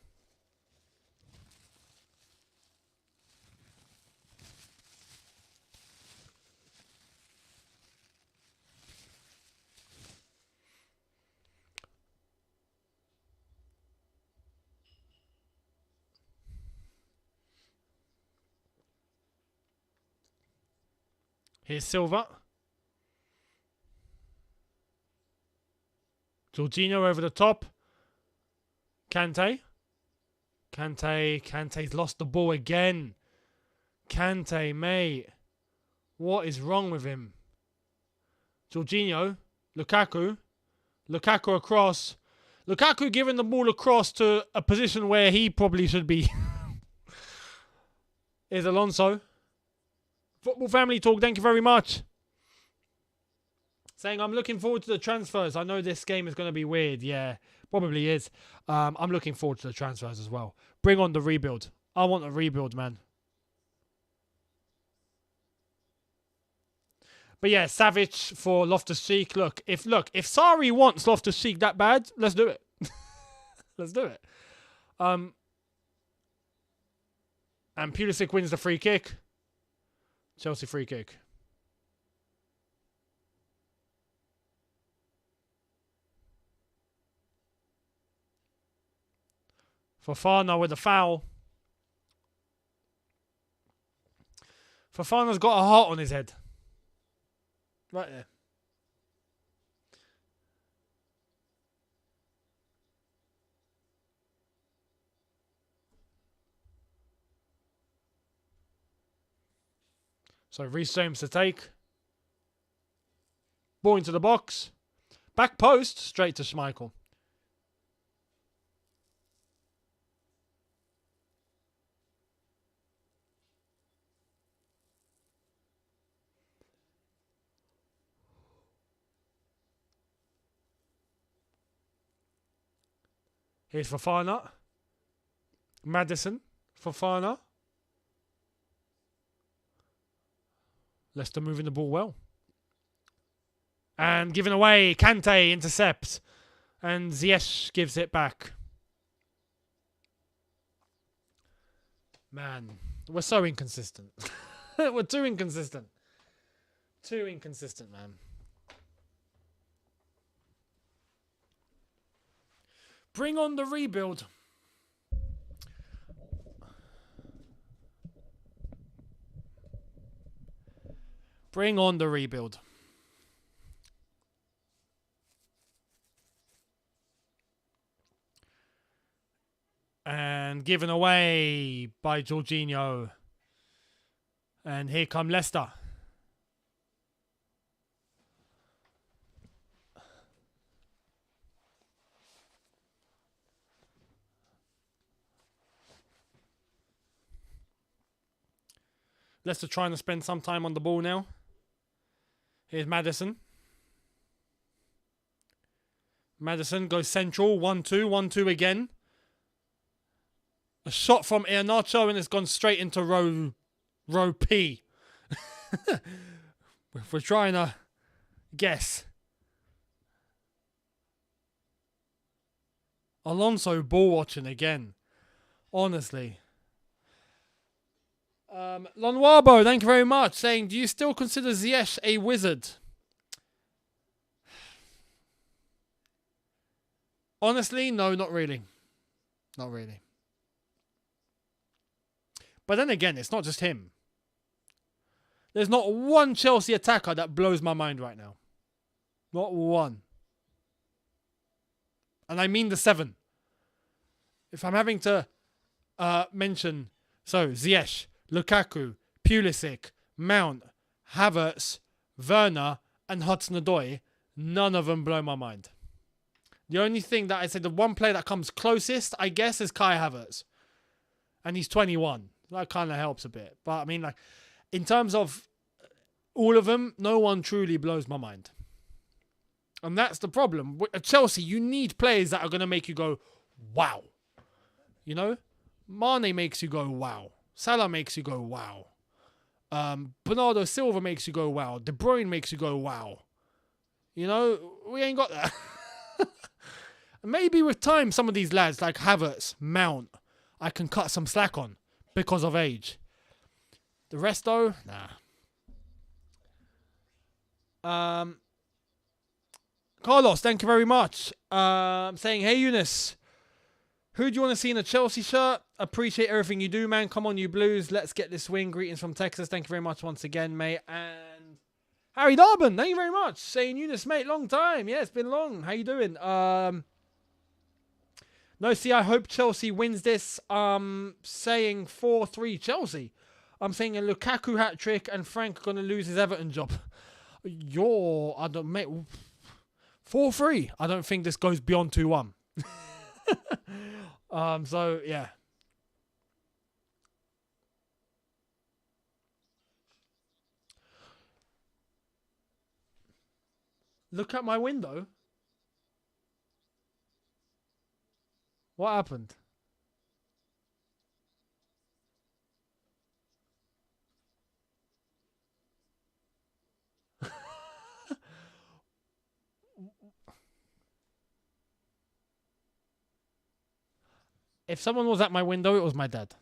Here's Silva. Jorginho over the top. Kante's lost the ball again. Kante, mate. What is wrong with him? Jorginho. Lukaku across. Lukaku giving the ball across to a position where he probably should be. Is Alonso. Football Family Talk, thank you very much. Saying, I'm looking forward to the transfers. I know this game is going to be weird. Yeah, probably is. I'm looking forward to the transfers as well. Bring on the rebuild. I want a rebuild, man. But yeah, Savic for Loftus-Cheek. Look, if Sarri wants Loftus-Cheek that bad, let's do it. Let's do it. And Pulisic wins the free kick. Chelsea free kick. Fofana with a foul. Fofana's got a heart on his head. Right there. So Reece James to take. Ball into the box. Back post, straight to Schmeichel. Here's Fofana. Maddison. Fofana. Leicester moving the ball well. And giving away. Kante intercepts. And Ziyech gives it back. Man, we're so inconsistent. We're too inconsistent. Too inconsistent, man. Bring on the rebuild. Bring on the rebuild. And given away by Jorginho. And here come Leicester. Leicester trying to spend some time on the ball now. Here's Maddison. Maddison goes central. 1-2. 1-2 again. A shot from Iheanacho and it's gone straight into row P. We're trying to guess. Alonso ball watching again. Honestly. Lonwabo, thank you very much. Saying, do you still consider Ziyech a wizard? Honestly, no, not really. Not really. But then again, it's not just him. There's not one Chelsea attacker that blows my mind right now. Not one. And I mean the 7. If I'm having to mention... So, Ziyech, Lukaku, Pulisic, Mount, Havertz, Werner, and Hudson-Odoi, none of them blow my mind. The only thing that I say, the one player that comes closest, I guess, is Kai Havertz. And he's 21. That kind of helps a bit. But I mean, like, in terms of all of them, no one truly blows my mind. And that's the problem. At Chelsea, you need players that are going to make you go, wow. You know? Mane makes you go, wow. Salah makes you go, wow. Bernardo Silva makes you go, wow. De Bruyne makes you go, wow. You know? We ain't got that. Maybe with time, some of these lads, like Havertz, Mount, I can cut some slack on because of age. The rest, though, nah. Carlos, thank you very much. Saying, hey, Younes, who do you want to see in a Chelsea shirt? Appreciate everything you do, man. Come on, you Blues. Let's get this win. Greetings from Texas. Thank you very much once again, mate. And Harry Darban, thank you very much. Saying, Younes, mate, long time. Yeah, it's been long. How you doing? No, see, I hope Chelsea wins this. Saying 4-3 Chelsea. I'm saying a Lukaku hat-trick and Frank going to lose his Everton job. I don't, mate... 4-3. I don't think this goes beyond 2-1. So, yeah. Look at my window. What happened? If someone was at my window, it was my dad.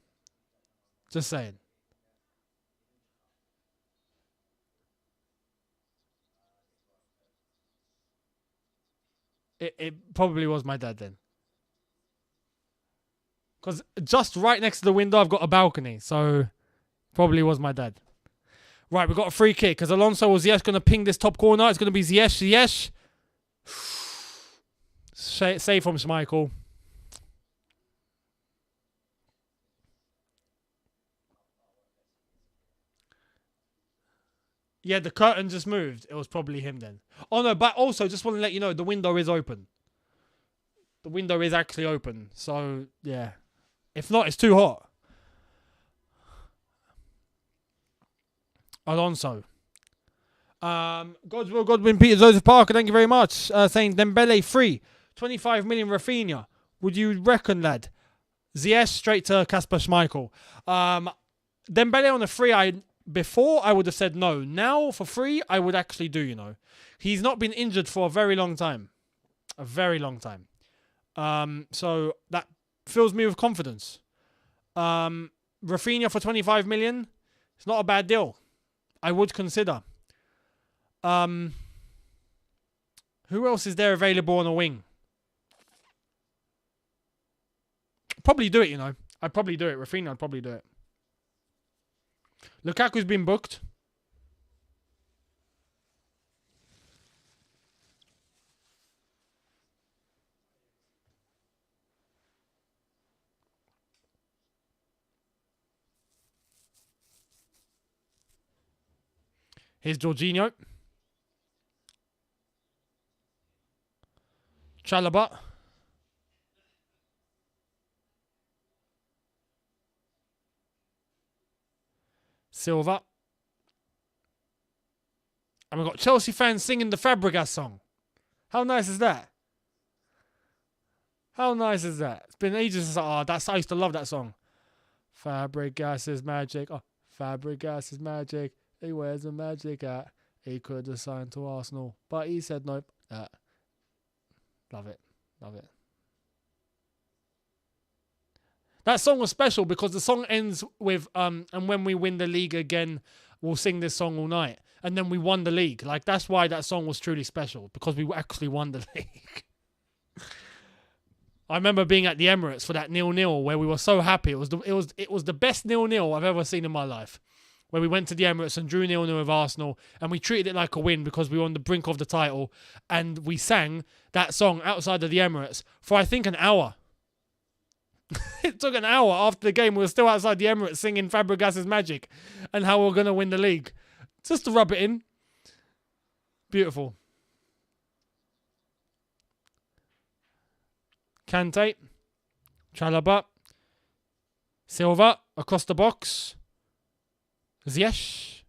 Just saying. It probably was my dad then. Because just right next to the window, I've got a balcony. So, probably was my dad. Right, we've got a free kick. Because Alonso was Ziyech going to ping this top corner. It's going to be Ziyech. Save from Schmeichel. Yeah, the curtain just moved. It was probably him then. Oh, no, but also, just want to let you know, the window is open. The window is actually open. So, yeah. If not, it's too hot. Alonso. God's will, Godwin, Peter, Joseph Parker, thank you very much. Saying Dembele free. 25 million Rafinha. Would you reckon, lad? Ziyech straight to Kasper Schmeichel. Dembele on a free, before I would have said no. Now, for free, I would actually do, you know. He's not been injured for a very long time. A very long time. So that fills me with confidence. Rafinha for 25 million. It's not a bad deal. I would consider. Who else is there available on a wing? Probably do it, you know. I'd probably do it. Rafinha, I'd probably do it. Lukaku's been booked. Here's Jorginho. Chalobah. Silva. And we've got Chelsea fans singing the Fabregas song. How nice is that? How nice is that? It's been ages since I used to love that song. Fabregas is magic. Oh, Fabregas is magic. He wears a magic hat. He could have signed to Arsenal, but he said nope. Love it. Love it. That song was special because the song ends with, and when we win the league again, we'll sing this song all night. And then we won the league. Like, that's why that song was truly special, because we actually won the league. I remember being at the Emirates for that 0-0 where we were so happy. It was the best 0-0 I've ever seen in my life. Where we went to the Emirates and drew 0-0 with Arsenal, and we treated it like a win because we were on the brink of the title, and we sang that song outside of the Emirates for, I think, an hour. It took an hour after the game. We were still outside the Emirates singing Fabregas' Magic and how we're going to win the league. Just to rub it in. Beautiful. Kante. Chalobah. Silva across the box. Ziyech.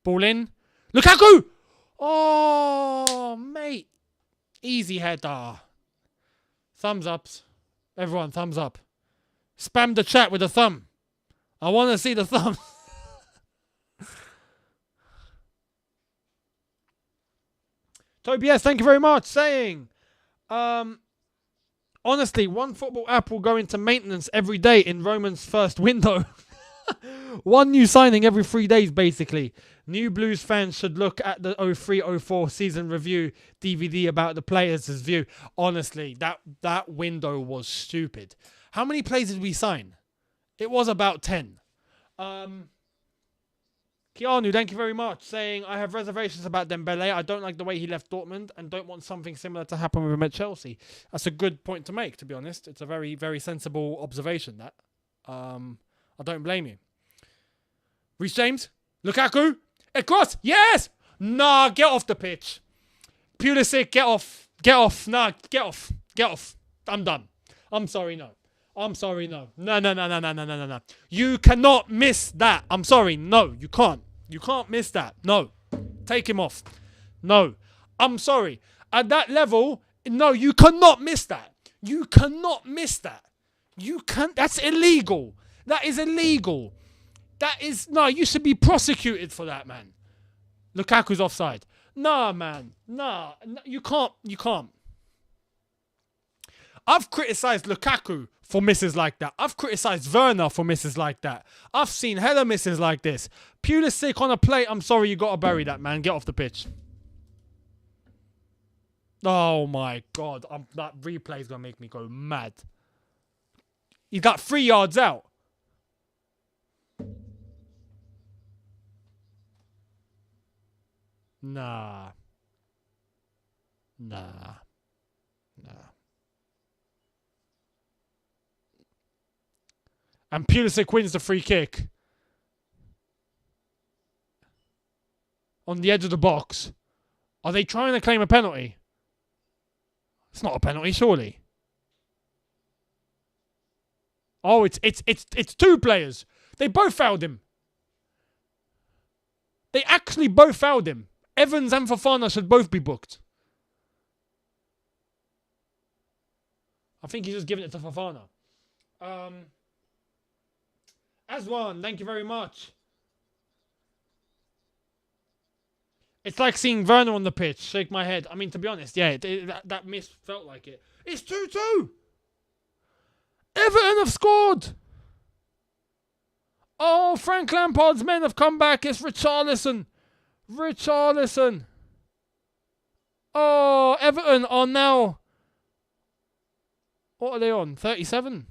Ball in. Lukaku! Oh, mate. Easy header. Thumbs ups. Everyone, thumbs up. Spam the chat with a thumb. I want to see the thumb. Toby S, thank you very much. Saying, honestly, one football app will go into maintenance every day in Roman's first window. One new signing every 3 days, basically. New Blues fans should look at the 03-04 season review DVD about the players' view. Honestly, that window was stupid. How many players did we sign? It was about 10. Keanu, thank you very much. Saying, I have reservations about Dembele. I don't like the way he left Dortmund and don't want something similar to happen with him at Chelsea. That's a good point to make, to be honest. It's a very, very sensible observation, that. I don't blame you. Reece James. Lukaku. Across. Yes! Nah, get off the pitch. Pulisic, get off. Get off. Nah, get off. Get off. I'm done. I'm sorry, no. I'm sorry, no. No. You cannot miss that. I'm sorry, no. You can't. You can't miss that. No. Take him off. No. I'm sorry. At that level, no, you cannot miss that. You cannot miss that. You can't. That's illegal. That is illegal. That is... No, you should be prosecuted for that, man. Lukaku's offside. Nah, man. Nah. You can't. You can't. I've criticised Lukaku for misses like that. I've criticised Werner for misses like that. I've seen hella misses like this. Pulisic on a plate. I'm sorry, you got to bury that, man. Get off the pitch. Oh, my God. That replay is going to make me go mad. He got 3 yards out. Nah. And Pulisic wins the free kick. On the edge of the box. Are they trying to claim a penalty? It's not a penalty, surely. Oh, it's 2 players. They both fouled him. They actually both fouled him. Evans and Fofana should both be booked. I think he's just giving it to Fofana. Aswan, thank you very much. It's like seeing Werner on the pitch. Shake my head. I mean, to be honest, yeah, that miss felt like it. It's 2-2. Everton have scored. Oh, Frank Lampard's men have come back. It's Richarlison. Oh, Everton are now... What are they on? 37?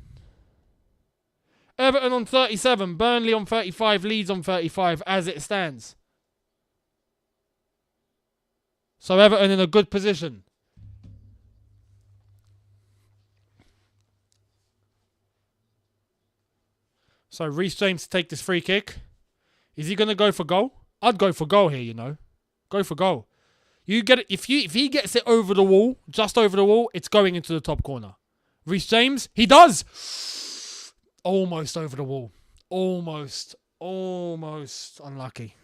Everton on 37. Burnley on 35. Leeds on 35 as it stands. So Everton in a good position. So Reece James to take this free kick. Is he going to go for goal? I'd go for goal here, you know. Go for goal. You get it. If he gets it over the wall, just over the wall, it's going into the top corner. Reece James, he does. Almost over the wall. Almost unlucky.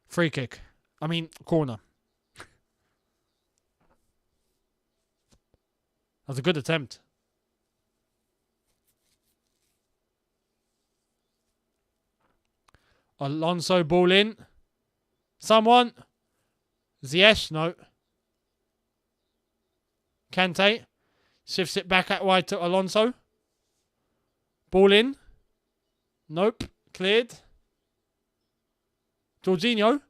Free kick. I mean, corner. That was a good attempt. Alonso ball in. Someone. Ziyech, no. Kante. Shifts it back out wide to Alonso. Ball in. Nope. Cleared. Jorginho.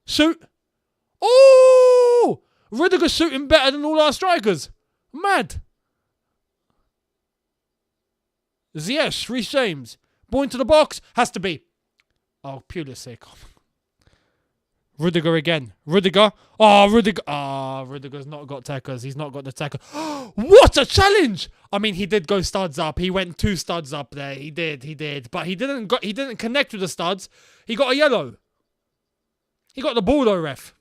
Shoot. Oh! Rudiger's shooting better than all our strikers. Mad. Ziyech, Reece James. Ball into the box. Has to be. Oh, Pulisic. Rudiger again. Rudiger. Oh, Rudiger. Ah, Rudiger's not got tackers. He's not got the tackle. What a challenge! I mean, he did go studs up. He went 2 studs up there. He did. But he didn't connect with the studs. He got a yellow. He got the ball though, ref.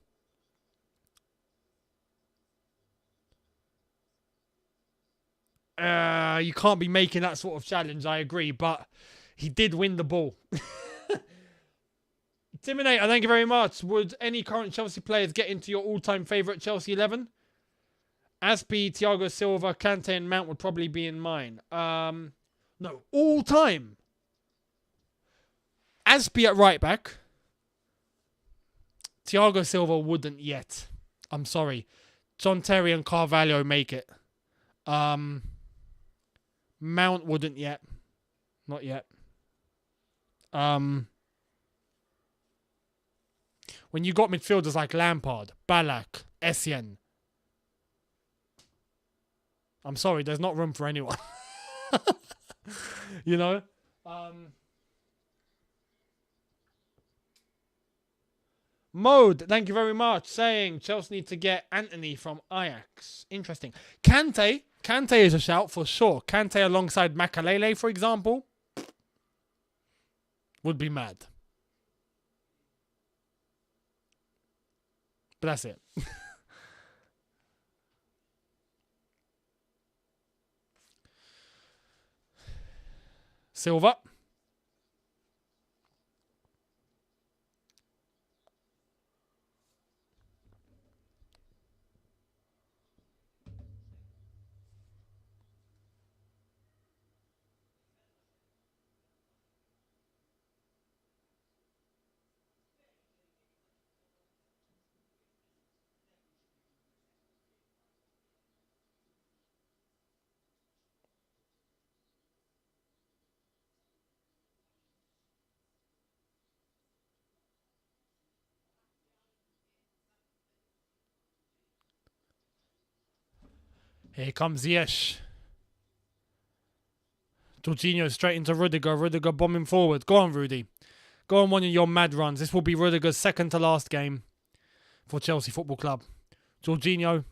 You can't be making that sort of challenge, I agree. But he did win the ball. Timinator, thank you very much. Would any current Chelsea players get into your all-time favourite Chelsea 11? Aspi, Thiago Silva, Kante and Mount would probably be in mine. No, all-time. Aspi at right back. Thiago Silva wouldn't yet. I'm sorry. John Terry and Carvalho make it. Mount wouldn't yet. Not yet. When you got midfielders like Lampard, Ballack, Essien. I'm sorry, there's not room for anyone. You know? Mode, thank you very much. Saying Chelsea need to get Anthony from Ajax. Interesting. Kante is a shout for sure. Kante alongside Makalele, for example, would be mad. But that's it. Silva. Here comes Ziyech. Jorginho straight into Rudiger. Rudiger bombing forward. Go on, Rudy. Go on one of your mad runs. This will be Rudiger's second to last game for Chelsea Football Club. Jorginho.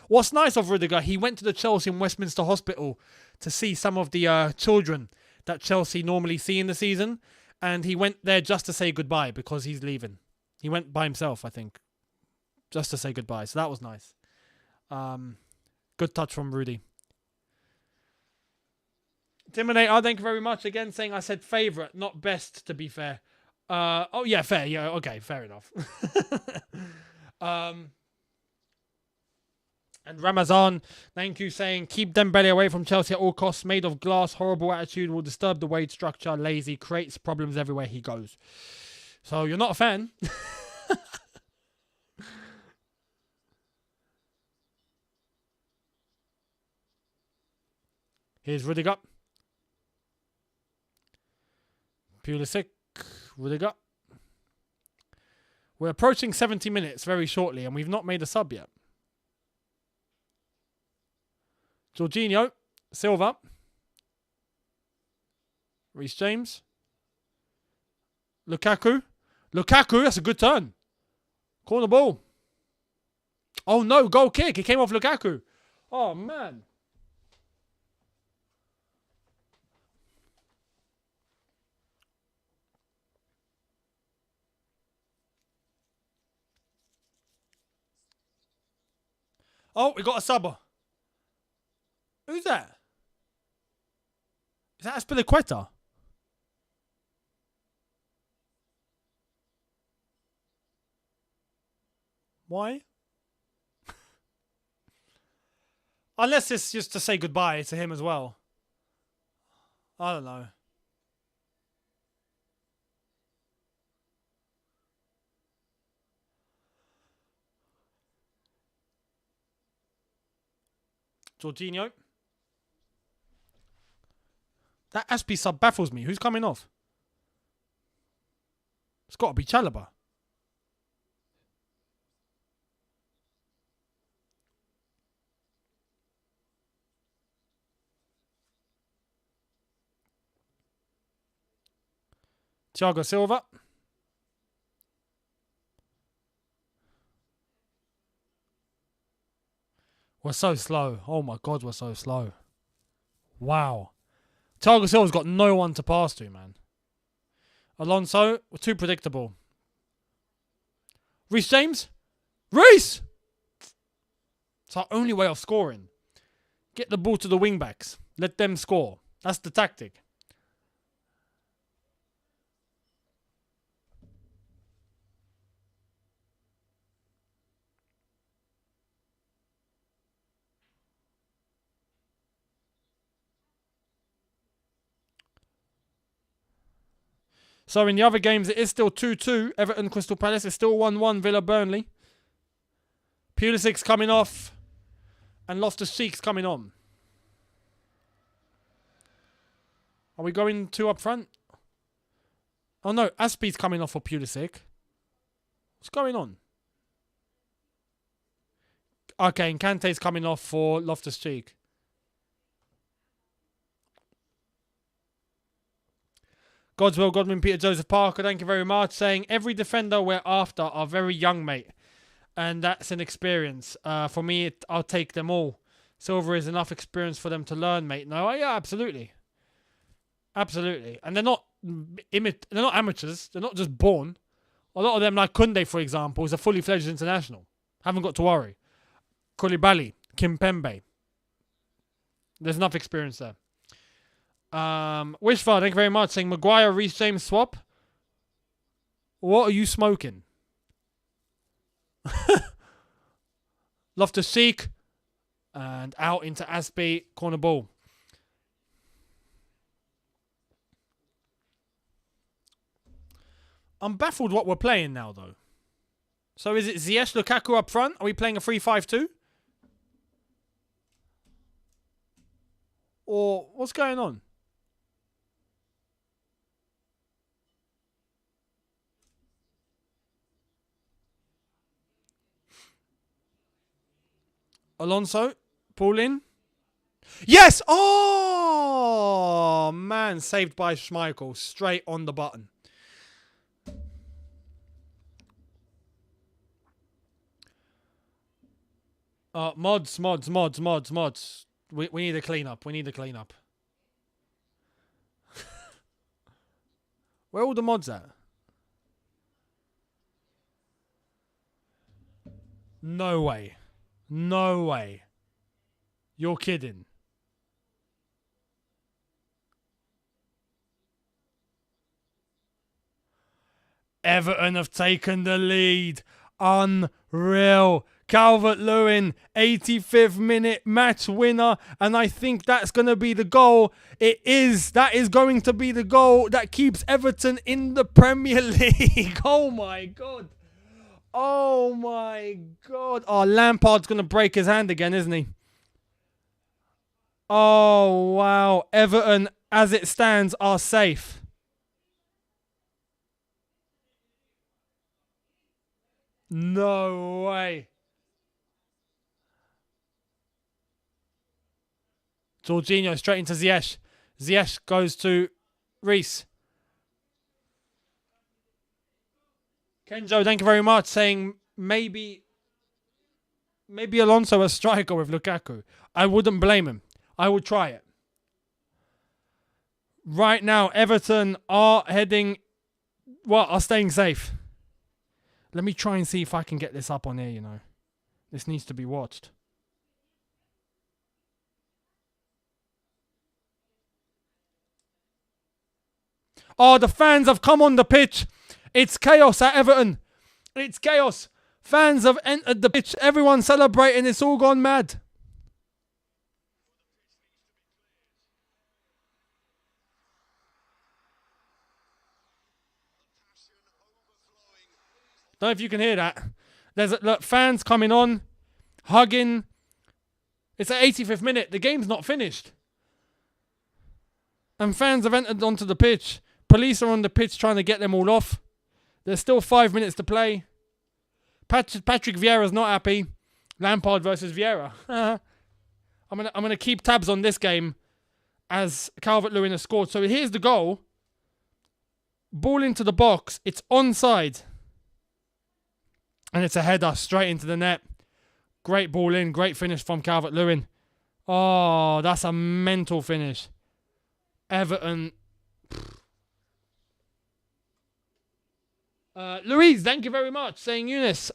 What's nice of Rudiger, he went to the Chelsea and Westminster Hospital to see some of the children that Chelsea normally see in the season. And he went there just to say goodbye because he's leaving. He went by himself, I think, just to say goodbye. So that was nice. Good touch from Rudy. Timinator, thank you very much. Again, saying I said favourite, not best, to be fair. Oh, yeah, fair. Yeah, okay, fair enough. And Ramazan, thank you, saying keep Dembele away from Chelsea at all costs. Made of glass, horrible attitude, will disturb the wage structure, lazy, creates problems everywhere he goes. So you're not a fan. Here's Rudiger. Pulisic. Rudiger. We're approaching 70 minutes very shortly and we've not made a sub yet. Jorginho. Silva. Reece James. Lukaku. Lukaku, that's a good turn. Corner ball. Oh no, goal kick. It came off Lukaku. Oh man. Oh, we got a subber. Who's that? Is that Aspilicueta? Why? Unless it's just to say goodbye to him as well. I don't know. Jorginho. That Aspie sub baffles me. Who's coming off? It's got to be Chalobah. Thiago Silva. We're so slow. Oh my God, we're so slow. Wow. Thiago Silva's got no one to pass to, man. Alonso, we're too predictable. Reece James? Reece! It's our only way of scoring. Get the ball to the wing backs. Let them score. That's the tactic. So in the other games, it is still 2-2. Everton, Crystal Palace. It's still 1-1. Villa, Burnley. Pulisic's coming off. And Loftus-Cheek's coming on. Are we going 2 up front? Oh no, Aspie's coming off for Pulisic. What's going on? Okay, and Kante's coming off for Loftus-Cheek. Godswell, Godwin, Peter, Joseph Parker, thank you very much. Saying, every defender we're after are very young, mate. And that's an experience. For me, I'll take them all. Silver is enough experience for them to learn, mate. No, yeah, absolutely. Absolutely. And they're not amateurs. They're not just born. A lot of them, like Koundé, for example, is a fully fledged international. Haven't got to worry. Koulibaly, Kimpembe. There's enough experience there. Wishfar, thank you very much. Saying Maguire, Reece James swap. What are you smoking? Loftus-Cheek. And out into Aspie. Corner ball. I'm baffled what we're playing now, though. So is it Ziyech, Lukaku up front? Are we playing a 3-5-2? Or what's going on? Alonso, pull in. Yes! Oh, man, saved by Schmeichel. Straight on the button. Mods. We need a clean up. We need a clean up. Where are all the mods at? No way. No way. You're kidding. Everton have taken the lead. Unreal. Calvert-Lewin, 85th minute match winner. And I think that's going to be the goal. It is. That is going to be the goal that keeps Everton in the Premier League. Oh my God. Oh my God. Oh, Lampard's going to break his hand again, isn't he? Oh, wow. Everton, as it stands, are safe. No way. Jorginho straight into Ziyech. Ziyech goes to Reece. Kenjo, thank you very much. Saying maybe Alonso a striker with Lukaku. I wouldn't blame him. I would try it. Right now, Everton are are staying safe. Let me try and see if I can get this up on here, you know. This needs to be watched. Oh, the fans have come on the pitch. It's chaos at Everton. It's chaos. Fans have entered the pitch. Everyone's celebrating. It's all gone mad. Don't know if you can hear that. There's fans coming on, hugging. It's at 85th minute. The game's not finished. And fans have entered onto the pitch. Police are on the pitch trying to get them all off. There's still 5 minutes to play. Patrick Vieira's not happy. Lampard versus Vieira. I'm gonna keep tabs on this game as Calvert-Lewin has scored. So here's the goal. Ball into the box. It's onside. And it's a header straight into the net. Great ball in. Great finish from Calvert-Lewin. Oh, that's a mental finish. Everton. Louise, thank you very much. Saying, Younes,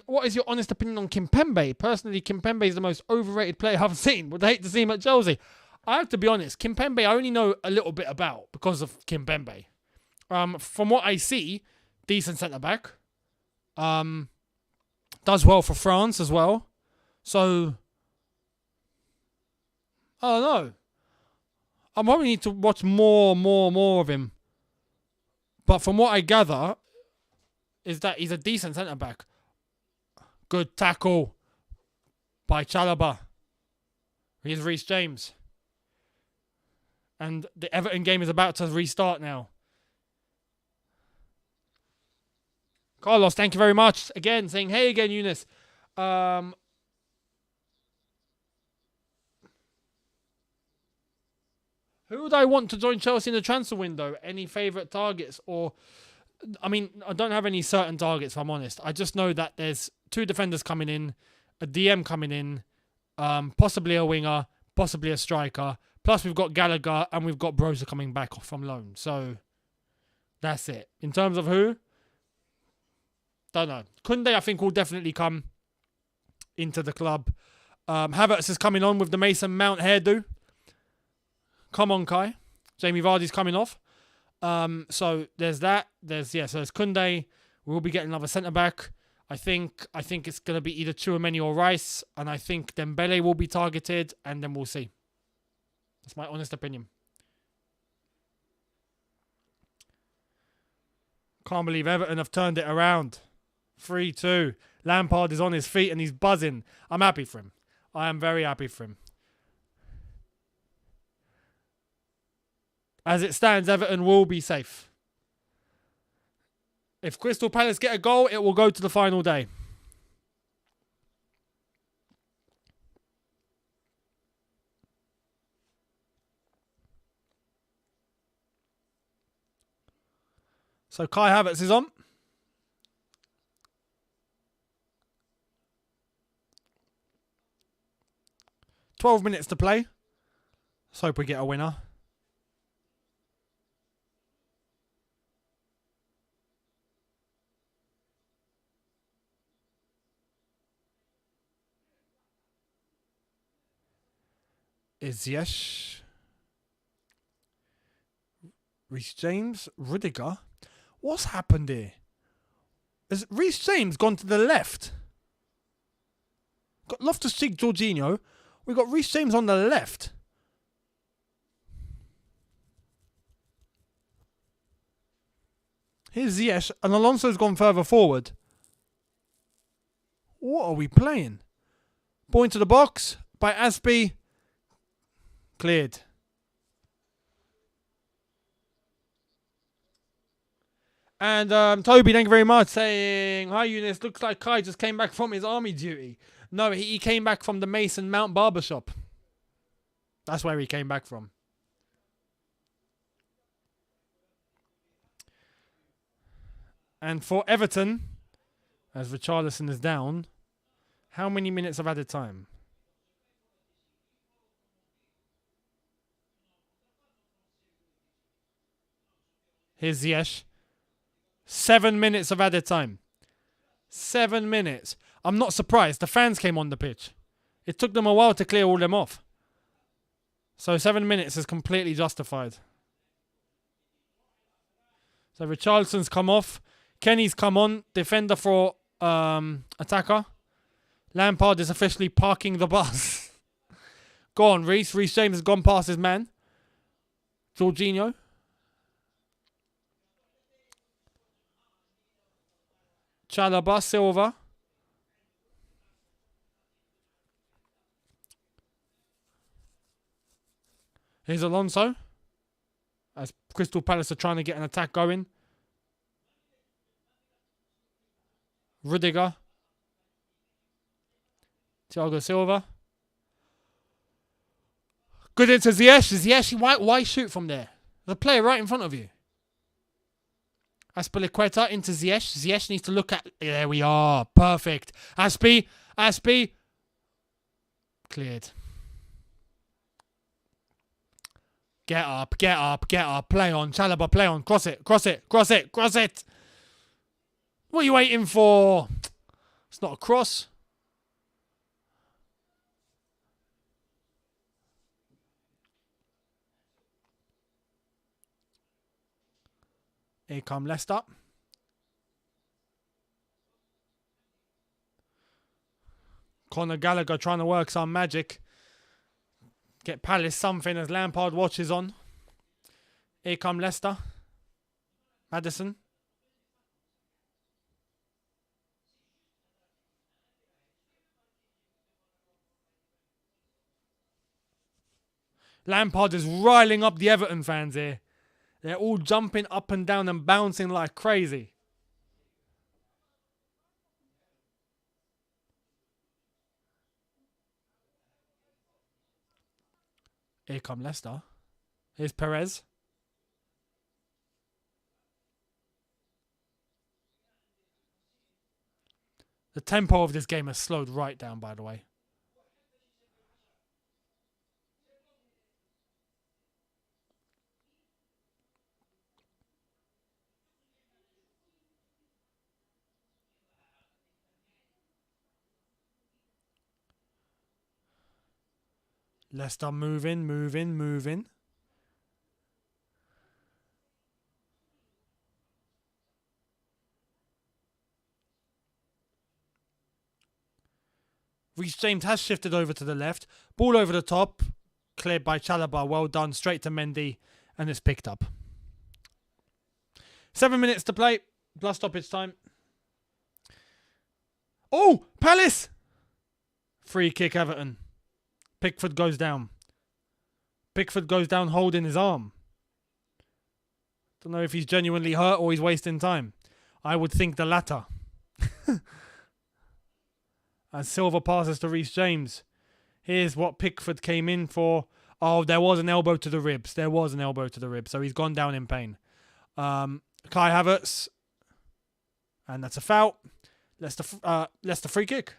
what is your honest opinion on Kimpembe? Personally, Kimpembe is the most overrated player I've seen. Would hate to see him at Chelsea. I have to be honest, Kimpembe I only know a little bit about because of Kimpembe. From what I see, decent centre-back. Does well for France as well. So, I don't know. I probably need to watch more of him. But from what I gather, is that he's a decent centre-back. Good tackle by Chalobah. Here's Reece James. And the Everton game is about to restart now. Carlos, thank you very much. Again, saying, hey again, Younes. Who would I want to join Chelsea in the transfer window? Any favourite targets? Or, I mean, I don't have any certain targets, if I'm honest. I just know that there's 2 defenders coming in, a DM coming in, possibly a winger, possibly a striker. Plus, we've got Gallagher and we've got Broza coming back from loan. So, that's it. In terms of who? Don't know. Koundé, I think, will definitely come into the club. Havertz is coming on with the Mason Mount hairdo. Come on, Kai. Jamie Vardy's coming off. So there's that. So there's Koundé. We'll be getting another centre-back. I think it's going to be either Tchouaméni or Rice. And I think Dembele will be targeted. And then we'll see. That's my honest opinion. Can't believe Everton have turned it around. 3-2. Lampard is on his feet and he's buzzing. I'm happy for him. I am very happy for him. As it stands, Everton will be safe. If Crystal Palace get a goal, it will go to the final day. So Kai Havertz is on. "12 minutes to play. Let's hope we get a winner. Is Ziyech, Reece James, Rudiger. What's happened here? Has Reece James gone to the left? Got Loftus-Cheek, Jorginho. We've got Reece James on the left. Here's Ziyech, and Alonso's gone further forward. What are we playing? Ball into the box by Aspie. Cleared. And Toby, thank you very much, saying, "Hi Younes, looks like Kai just came back from his army duty." No, he came back from the Mason Mount barbershop. That's where he came back from. And for Everton, as Richarlison is down, how many minutes of added time? Here's Ziyech. 7 minutes of added time. 7 minutes. I'm not surprised. The fans came on the pitch. It took them a while to clear all them off. So 7 minutes is completely justified. So Richarlison's come off. Kenny's come on. Defender for attacker. Lampard is officially parking the bus. Go on, Reece. Reece James has gone past his man. Jorginho. Chalobah, Silva. Here's Alonso. As Crystal Palace are trying to get an attack going. Rudiger. Thiago Silva. Good into Ziyech. Ziyech, why shoot from there? There's a player right in front of you. Aspilicueta into Ziyech. Ziyech needs to look at... There we are. Perfect. Aspie. Cleared. Get up. Play on. Chalobah, play on. Cross it. What are you waiting for? It's not a cross. Here come Leicester. Conor Gallagher trying to work some magic. Get Palace something as Lampard watches on. Here come Leicester. Maddison. Lampard is riling up the Everton fans here. They're all jumping up and down and bouncing like crazy. Here come Leicester. Here's Perez. The tempo of this game has slowed right down, by the way. Leicester moving. Reece James has shifted over to the left. Ball over the top. Cleared by Chalobah. Well done. Straight to Mendy. And it's picked up. 7 minutes to play. Plus stoppage time. Oh! Palace! Free kick Everton. Pickford goes down. Pickford goes down holding his arm. Don't know if he's genuinely hurt or he's wasting time. I would think the latter. As Silva passes to Reece James. Here's what Pickford came in for. Oh, there was an elbow to the ribs. So he's gone down in pain. Kai Havertz. And that's a foul. Leicester free kick.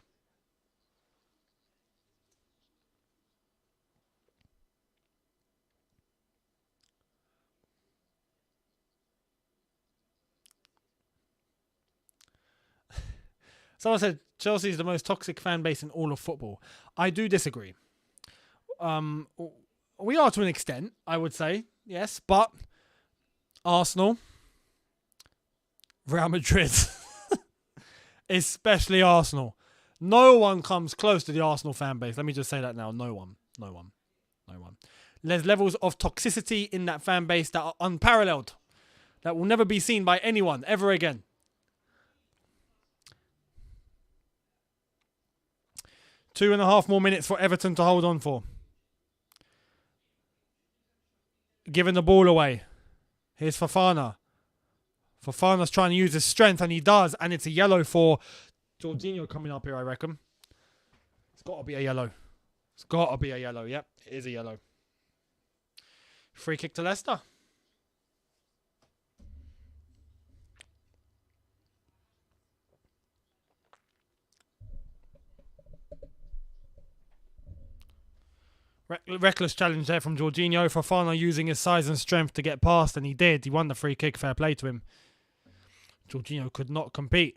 Someone said Chelsea is the most toxic fan base in all of football. I do disagree. We are to an extent, I would say, yes, but Arsenal, Real Madrid, especially Arsenal. No one comes close to the Arsenal fan base. Let me just say that now. No one. There's levels of toxicity in that fan base that are unparalleled, that will never be seen by anyone ever again. Two and a half more minutes for Everton to hold on for. Giving the ball away. Here's Fofana. Fofana's trying to use his strength, and he does. And it's a yellow for Jorginho coming up here, I reckon. It's got to be a yellow. Yep, it is a yellow. Free kick to Leicester. Reckless challenge there from Jorginho. Fofana using his size and strength to get past, and he did. He won the free kick. Fair play to him. Jorginho could not compete.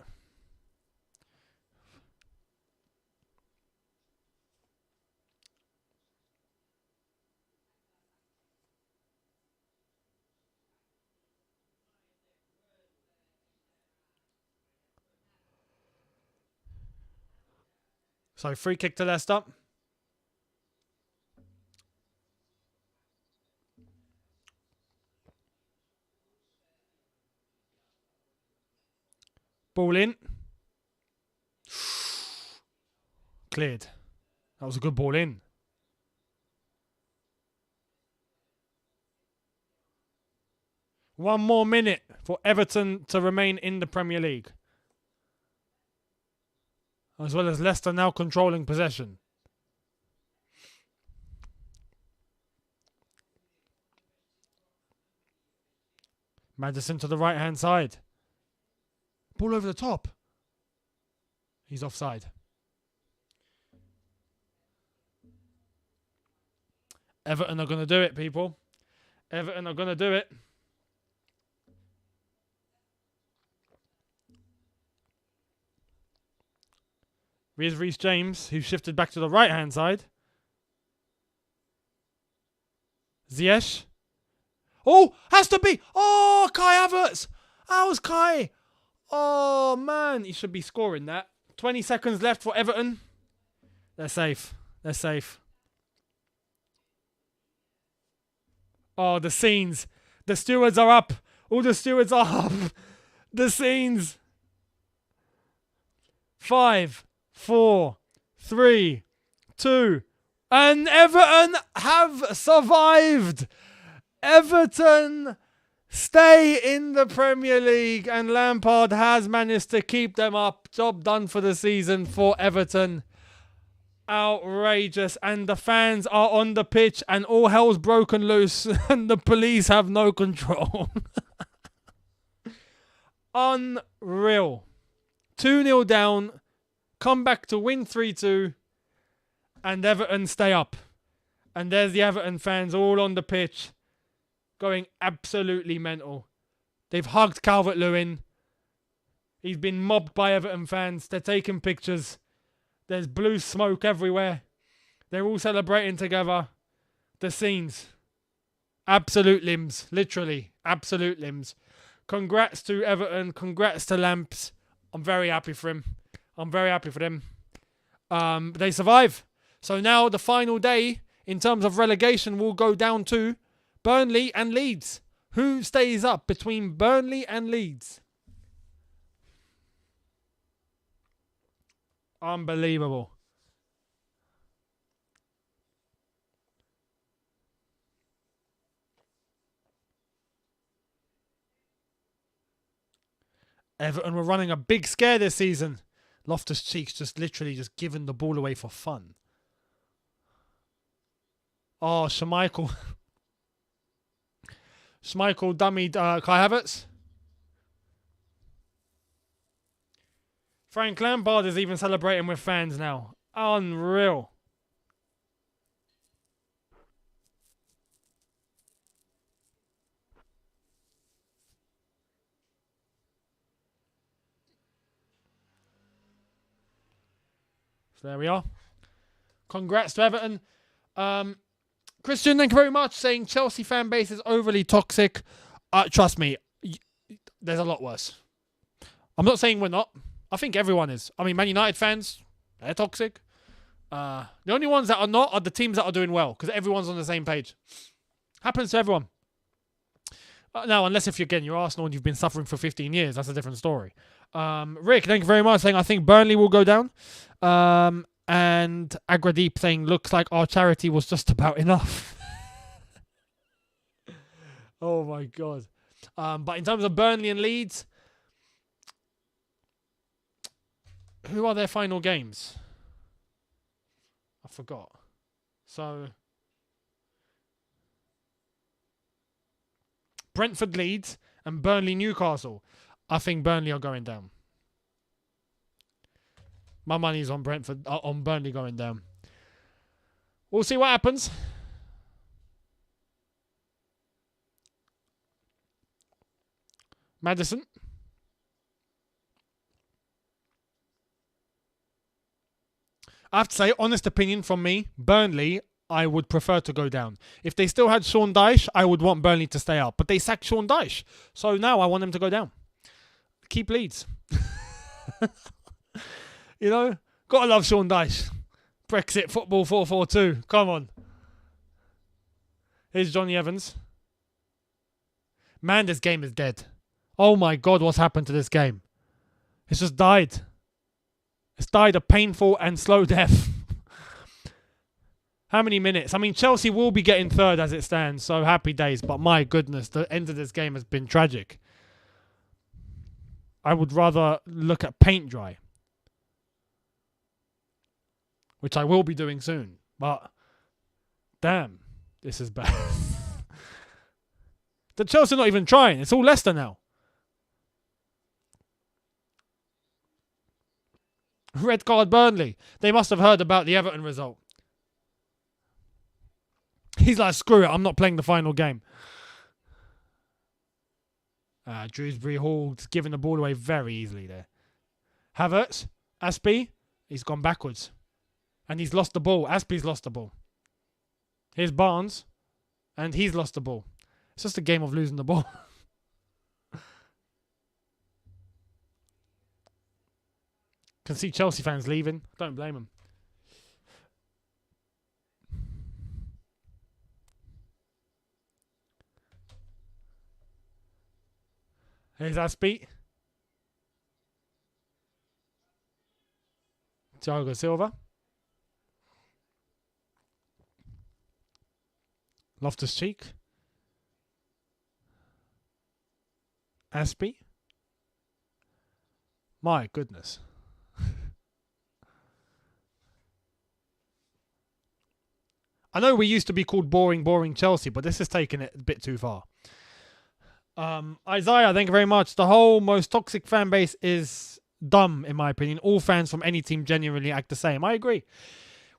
So free kick to Leicester. Ball in. Cleared. That was a good ball in. One more minute for Everton to remain in the Premier League. As well as Leicester now controlling possession. Maddison to the right-hand side. Ball over the top. He's offside. Everton are going to do it, people. Everton are going to do it. Here's Reece James, who shifted back to the right-hand side. Ziyech. Oh, has to be. Oh, Kai Havertz. How's Kai? Oh, man. He should be scoring that. 20 seconds left for Everton. They're safe. They're safe. Oh, the scenes. The stewards are up. All the stewards are up. The scenes. 5, 4, 3, 2. And Everton have survived. Everton stay in the Premier League, and Lampard has managed to keep them up. Job done for the season for Everton. Outrageous. And the fans are on the pitch and all hell's broken loose and the police have no control. Unreal. 2-0 down. Come back to win 3-2. And Everton stay up. And there's the Everton fans all on the pitch, going absolutely mental. They've hugged Calvert-Lewin. He's been mobbed by Everton fans. They're taking pictures. There's blue smoke everywhere. They're all celebrating together. The scenes. Absolute limbs. Literally. Absolute limbs. Congrats to Everton. Congrats to Lamps. I'm very happy for him. I'm very happy for them. They survive. So now the final day in terms of relegation will go down to Burnley and Leeds. Who stays up between Burnley and Leeds? Unbelievable. Everton were running a big scare this season. Loftus-Cheek's just literally just giving the ball away for fun. Oh, Schmeichel. Schmeichel dummied Kai Havertz. Frank Lampard is even celebrating with fans now. Unreal. So there we are. Congrats to Everton. Christian, thank you very much. Saying Chelsea fan base is overly toxic. Trust me, there's a lot worse. I'm not saying we're not. I think everyone is. I mean, Man United fans, they're toxic. The only ones that are not are the teams that are doing well, because everyone's on the same page. Happens to everyone. Now, unless if you're Arsenal and you've been suffering for 15 years, that's a different story. Rick, thank you very much. Saying I think Burnley will go down. And Agradeep saying, looks like our charity was just about enough. Oh my God. But in terms of Burnley and Leeds, who are their final games? I forgot. So, Brentford Leeds and Burnley Newcastle. I think Burnley are going down. My money's on on Burnley going down. We'll see what happens. Madison. I have to say, honest opinion from me, Burnley, I would prefer to go down. If they still had Sean Dyche, I would want Burnley to stay up. But they sacked Sean Dyche. So now I want them to go down. Keep Leeds. You know, gotta love Sean Dyche. Brexit football 4-4-2. Come on. Here's Johnny Evans. Man, this game is dead. Oh my God, what's happened to this game? It's just died. It's died a painful and slow death. How many minutes? I mean, Chelsea will be getting third as it stands, so happy days. But my goodness, the end of this game has been tragic. I would rather look at paint dry, which I will be doing soon. But, damn, this is bad. The Chelsea are not even trying. It's all Leicester now. Red card Burnley. They must have heard about the Everton result. He's like, screw it, I'm not playing the final game. Dewsbury Hall giving the ball away very easily there. Havertz, Aspie, he's gone backwards. And he's lost the ball. Aspie's lost the ball. Here's Barnes, and he's lost the ball. It's just a game of losing the ball. Can see Chelsea fans leaving. Don't blame them. Here's Aspie. Thiago Silva. Loftus-Cheek. Aspie. My goodness. I know we used to be called boring Chelsea, but this has taken it a bit too far. Isaiah, thank you very much. The whole most toxic fan base is dumb, in my opinion. All fans from any team genuinely act the same. I agree.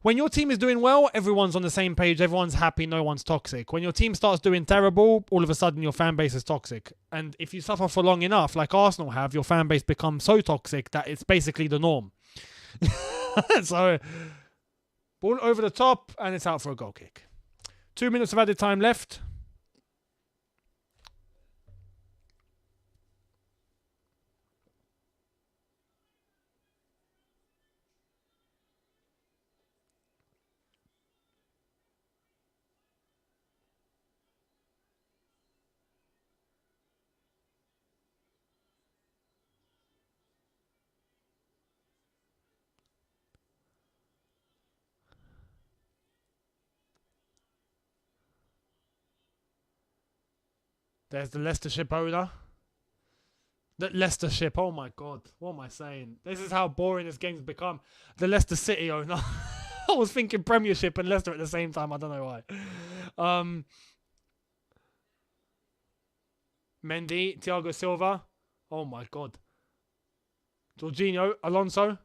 When your team is doing well, everyone's on the same page. Everyone's happy. No one's toxic. When your team starts doing terrible, all of a sudden your fan base is toxic. And if you suffer for long enough, like Arsenal have, your fan base becomes so toxic that it's basically the norm. So, ball over the top, and it's out for a goal kick. 2 minutes of added time left. There's the Leicester ship owner. The Leicester ship, oh my God. What am I saying? This is how boring this game's become. The Leicester City owner. I was thinking Premiership and Leicester at the same time. I don't know why. Mendy, Thiago Silva. Oh my God. Jorginho, Alonso.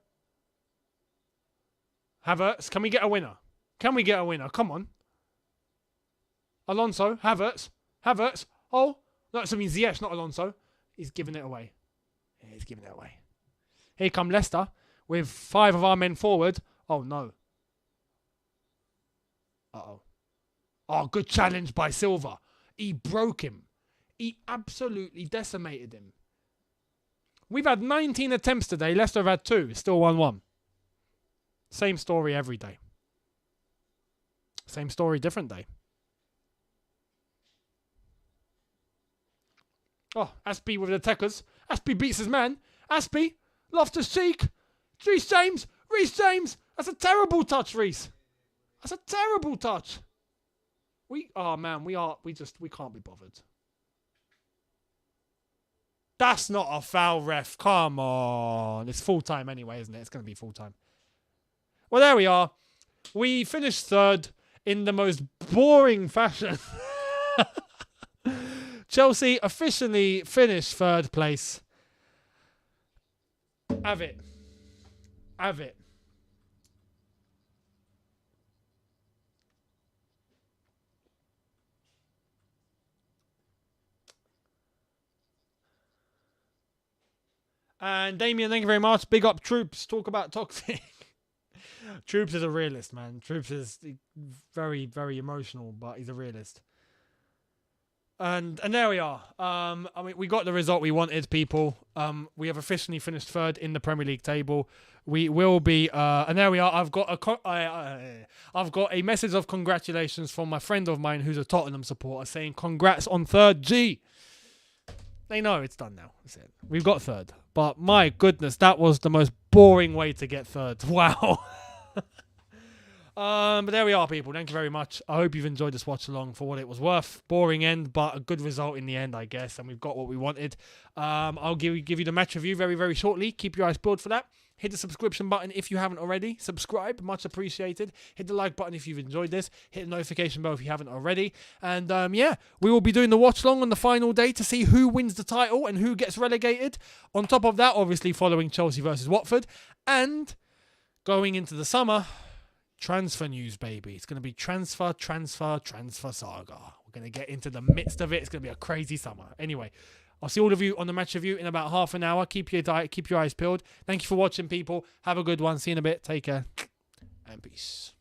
Havertz. Can we get a winner? Can we get a winner? Come on. Alonso, Havertz. Oh, no, I mean Ziyech, not Alonso. He's giving it away. Yeah, he's giving it away. Here come Leicester with 5 of our men forward. Oh, no. Uh-oh. Oh, good challenge by Silva. He broke him. He absolutely decimated him. We've had 19 attempts today. Leicester have had 2. It's still 1-1. Same story every day. Same story, different day. Oh, Aspie with the attackers. Aspie beats his man. Aspie, Loftus-Cheek, Reece James. That's a terrible touch, Reece. That's a terrible touch. We can't be bothered. That's not a foul, ref. Come on. It's full time anyway, isn't it? It's going to be full time. Well, there we are. We finished third in the most boring fashion. Chelsea officially finished third place. Have it. And Damien, thank you very much. Big up Troops. Talk about toxic. Troops is a realist, man. Troops is very, very emotional, but he's a realist. And there we are. I mean, we got the result we wanted, people. We have officially finished third in the Premier League table. We will be, and there we are. I've got a message of congratulations from a friend of mine who's a Tottenham supporter saying, "Congrats on third, G." They know it's done now. That's it. We've got third. But my goodness, that was the most boring way to get third. Wow. But there we are, people. Thank you very much. I hope you've enjoyed this watch along for what it was worth. Boring end, but a good result in the end, I guess. And we've got what we wanted. I'll give you the match review very, very shortly. Keep your eyes peeled for that. Hit the subscription button if you haven't already. Subscribe, much appreciated. Hit the like button if you've enjoyed this. Hit the notification bell if you haven't already. And yeah, we will be doing the watch along on the final day to see who wins the title and who gets relegated. On top of that, obviously following Chelsea versus Watford. And going into the summer, transfer news, baby. It's going to be transfer saga. We're going to get into the midst of it. It's going to be a crazy summer. Anyway, I'll see all of you on the match review in about half an hour. Keep your eyes peeled. Thank you for watching, people. Have a good one. See you in a bit. Take care and peace.